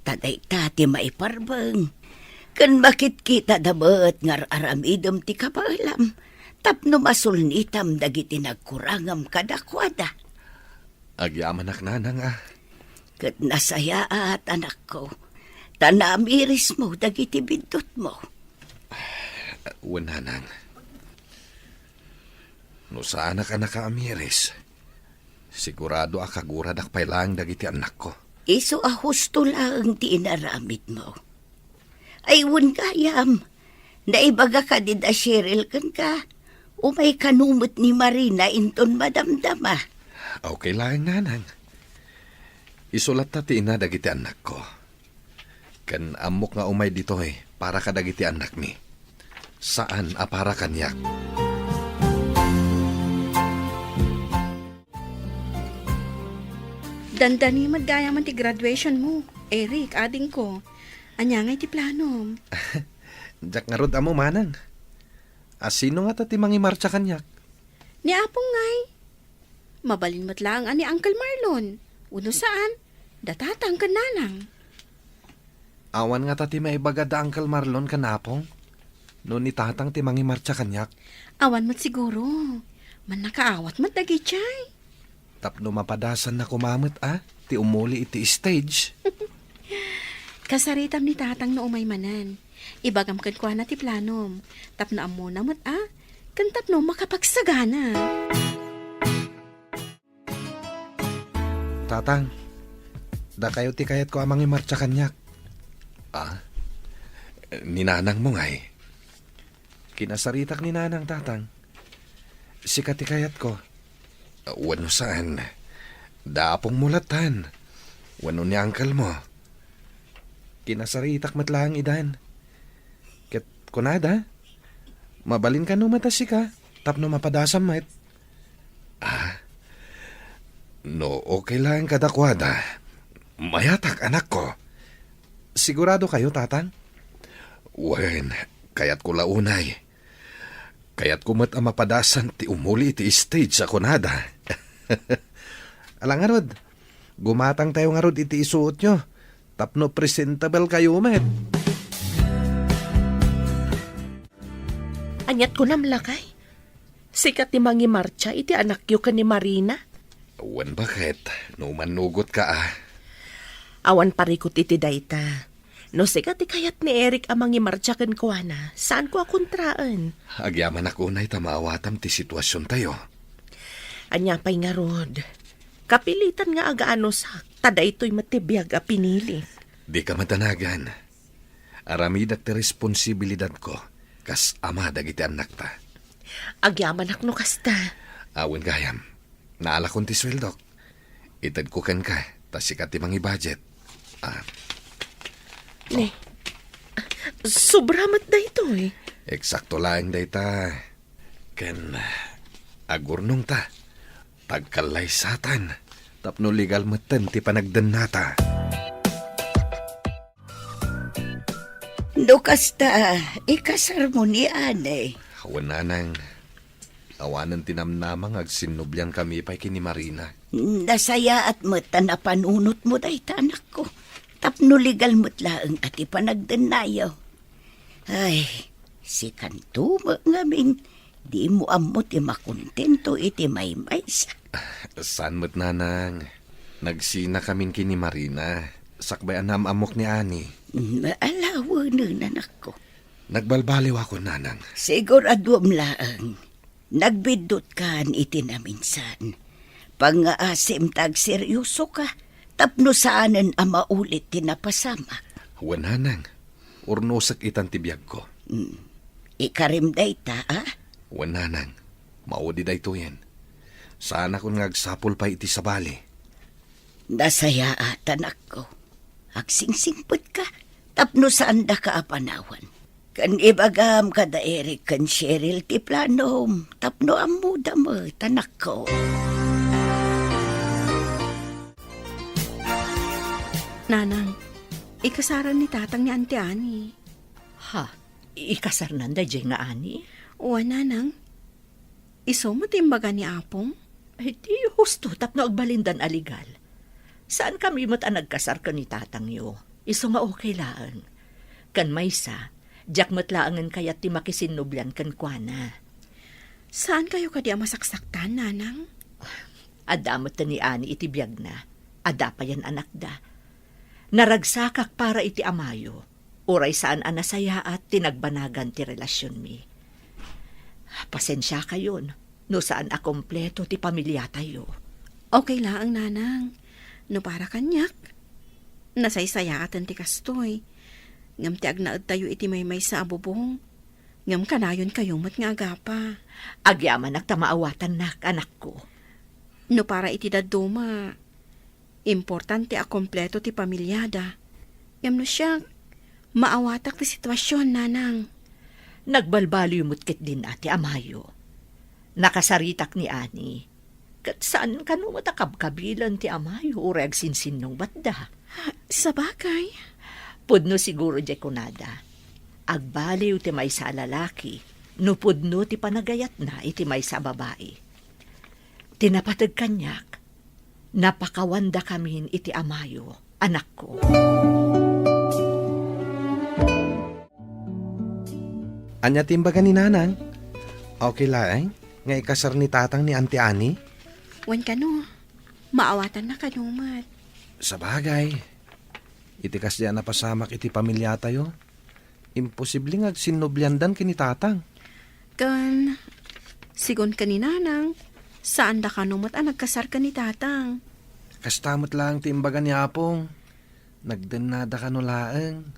Taday tati maiparbeng. Kan bakit kita dabat ngar aramidom ti kapalam. Tapno masulnitam dagiti nagkurangam kadakwada. Agyaman ak nanang Kat nasaya at anak ko. Tanamiris mo dagiti bidot mo. Wen nanang. No saan ka nakaamiris? Sigurado akagurad ak pailang dagiti anak ko. Iso husto lang ti inaramid mo. Ay gayam. Naibaga ka din Cheryl kan ka. Umay kanumot ni Marina inton madamdama. Okay lang nanang. Isulat ta ti ina dagiti anak ko. Kan amok nga umay dito para ka dagiti anak mi. Saan para kanyak? Dandani magaya man ti graduation mo. Eric, ading ko. Anya nga ti plano. Jak nga rod amo manang. Sino nga ti mangimarcha kanyak? Ni Apong ngay. Mabalin mo't lang ani Uncle Marlon. Uno saan? Datatang ka nanang. Awan nga ti maibaga da Uncle Marlon kanapong. No ni tatang ti mangimarcha kanyak. Awan mo't siguro. Man nakaawat mo't dagi chay. Tapno mapadasan na kumamit ti umuli iti stage. Kasaritam ni tatang no umay manan. Ibagam kan kwa na ti planom. Tapno amo na mo't kan tapno makapagsagana. Tatang, da kayo ti kayat ko amang imarcha kanyak. Ninanang mo ngay. Kinasaritak ni nanang, tatang. Sikat ti kayat ko. Wano saan? Dapong mulatan. Wano ni uncle mo? Kinasaritak matlang idan. Ket kunada, mabalin ka no matasi ka, tapno mapadasam met. No, okay lang kadakwada. Mayatak anak ko. Sigurado kayo, tatang? Wen, kayat ko launay. Kayat ko mat mapadasan ti umuli ti stage sa kunada. Alang nga rod, gumatang tayo nga rod iti isuot nyo. Tapno presentable kayo, met. Anyat ko namlakay. Sikat ti mangimarcha iti anak yu ka ni Marina. Wen, bakit? No manugot ka Awan parikot iti dayta. No sikat ti kayat ni Eric amang imarcha ken kuana. Saan ko akontraan? Agyaman ako na'y tamawatam ti sitwasyon tayo. Anya pa'y nga rod. Kapilitan nga agaano sa tada ito'y matibiyag a pinili. Di ka matanagan. Aramidak ti responsibilidad ko, kas ama dagiti anak ta. Agyaman ak no kasta. Awen gayam, naala kon ti sweldok. Itad ko kan ka, tas sikat ti mangi budget. Ne, sobramat da ito eh. Eksakto lang dayta. Ken, agurnong ta. Tagkalay satan. Tapno legal matan ti panagdan nata. No kasta, ikasar mo ni Ane. Hawananang, awanan tinamnamang agsinubyan kami pa'y kini Marina. Nasaya at mata na panunot mo dayta anak ko. Tapno legal mo't laang at ipanagdanayaw. Ay, si Kantuma ngamin, di mo amot makontento iti maymaysa. Saan mo't nanang? Nagsina kamin kini Marina. Sakbay anam amok ni Ani. Maalawanan anak ko. Nagbalbaliw ako nanang. Siguradwam laang. Nagbidot kan iti naminsan. Pang-aasim tag seryoso ka. Tapno saanan ang maulit tinapasama. Wananang, urnosak itan tibiyag ko. Ikarim dayta, ah? Wananang, maudi dayto yan. Saan ako ngagsapol pa iti sabali. Nasaya at anak ko. Agsingsingpot ka. Tapno saan da ka apanawan. Kan ibagam kada Eric kan Cheryl ti planom. Tapno amuda mo, tanak ko. Nanang, ikasaran ni tatang ni Auntie Annie. Ha, ikasar nanda dyan nga ani? Uwa, nanang. Iso mo timbaga ni Apong? Ay di husto tapno agbalindan aligal. Saan kami mo't nagkasar ka ni tatang yo? Iso nga okay laan. Kan maysa, jak mo't laangan kayat ti makisinublan kan kuana. Saan kayo kadi masaksaktan, nanang? Adamot ni ani iti biyag na. Ada pa yan anak da. Naragsakak para iti amayo. Uray saan anasaya at tinagbanagan ti relasyon mi. Pasensya kayon. No saan akompleto ti pamilya tayo. Okay lang, nanang. No para kanyak. Nasaysaya atan ti kastoy. Ngam ti agnaad tayo iti maymay sa abubong. Ngam kanayon kayo mat nga agapa. Agyaman nagtamaawatan nak, anak ko. No para iti daduma. Importante a kompleto ti pamilyada. Ngam no siya, maawatak ti sitwasyon, nanang. Nagbalbaliw mo't din ati amayo. Nakasaritak ni Ani. Kat saan ka no matakabkabilan ti amayo urag sinsinong batda? Sa bagay. Pudno siguro di kunada. Agbaliw ti may sa lalaki, no pudno ti panagayat na iti may sa babae. Tinapatag kanyak, napakawanda kamin iti amayo, anak ko. Anya timbaga ni nanang? Okay lang, nga ikasar ni tatang ni Auntie Annie? Wan ka no. Maawatan na kanumat. Sa bagay. Itikas diyan na pasamak iti pamilya tayo. Imposible nga sinubyandan kini tatang. Kan, sigon ka ni nanang, saan da kanumat nagkasar ka ni tatang? Kastamot lang timbaga ni Apong. Nagdanada ka no laeng.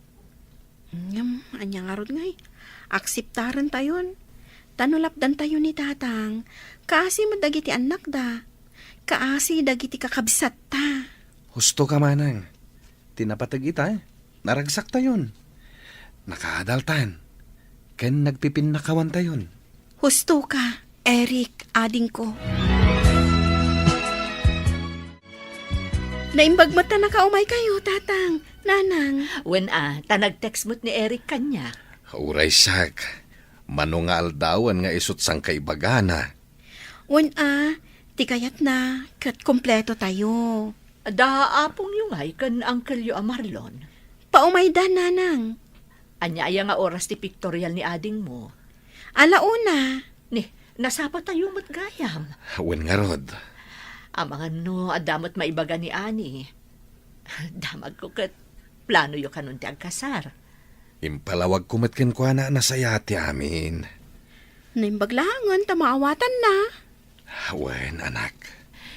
Anya nga rod ngay. Akseptaran tayon. Tanulapdan tayo ni tatang. Kaasi madagiti anak da. Kaasi dagiti kakabsat ta. Husto ka manang. Tinapatag ita, naragsak tayon. Nakaadaltan. Ken nagpipinakawan tayon. Husto ka, Eric, ading ko. Naimbagmata na kaumay kayo, tatang, nanang. When tanag-text mo't ni Eric kanya. Uray sak. Manungal dawan nga isot sang kaibagana. When tikayat na, kat kompleto tayo. Daapong yung ay kan Uncle Yo Marlon. Paumay da, nanang. Anya aya nga oras ti pictorial ni ading mo. Alauna. Ni, nasapa tayo matgayam. Wen nga rod. Amangan no, adamot maibaga ni Ani. Damag ko kat plano yo kanun ti agkasar. Impalawag kumatken kwa na nasayati amin. Naimbaglangan, tamaawatan na. Wen, anak.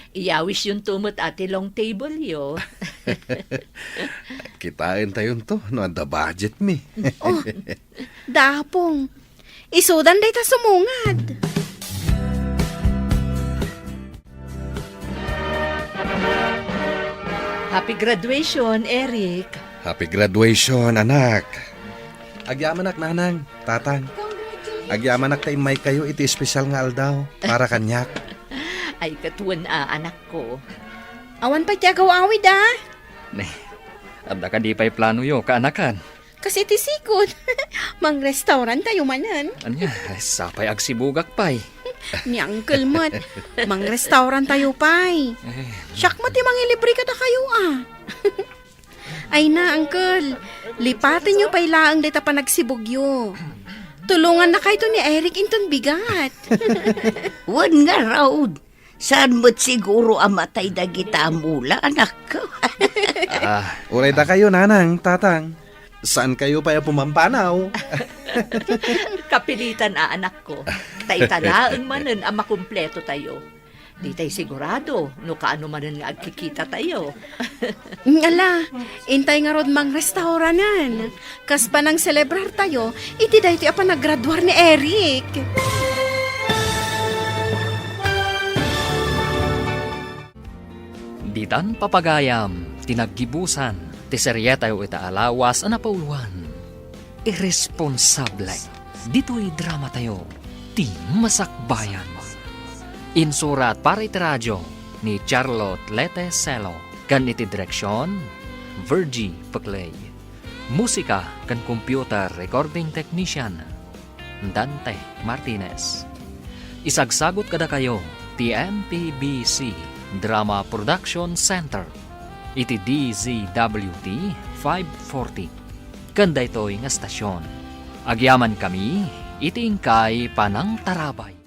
Iyawis yung tumot ati long table yo. Kitain tayo to, no the budget mi. Oh, dapong. Isudan day ta sumungad. Happy graduation, Eric. Happy graduation, anak. Agyamanak nanang, tatang. Agyamanak tayo may kayo iti espesyal nga aldaw para kanyak. Ay katuan anak ko. Awan pa tiyagaw awid ah. Adda ka di pa'y plano yo, kaanakan. Kasi tisikod. Mang restaurant tayo manan. Anya, sapay agsibugak pa'y. Ni Uncle Mat. Mang restaurant tayo pay. Siyak mo ti mangilibre ka na kayo ah. Ay na, Uncle. Lipatin nyo pa'y laang dita pa nagsibugyo. Tulungan na kayo to ni Eric inton bigat. Wan nga raud. Saan mo't siguro amatay da kita mula, anak ko? Uray ta kayo nanang, tatang. Saan kayo pa pumampanaw? Kapilitan anak ko. Tay talaang manen ang makumpleto tayo. Di tayo sigurado no kaano manen nga agkikita tayo. Ala, intay nga rod mang restauranan. Kas pa nang celebrar tayo, iti dahi ti apa naggraduar ni Eric. Ditan papagayam, tinaggibusan, ti serye tayo itaalawas ang napauluan. Irresponsable, dito'y drama tayo, ti masakbayan. Insurat para iti radyo ni Charlotte Lete Celo, kan iti direksyon, Virgie Paclay. Musika kan computer recording technician, Dante Martinez. Isagsagot kada kayo, ti MPBC Drama Production Center. Iti DZWT 540. Kanda ito'y nga stasyon. Agyaman kami, iti ingkay panang tarabay.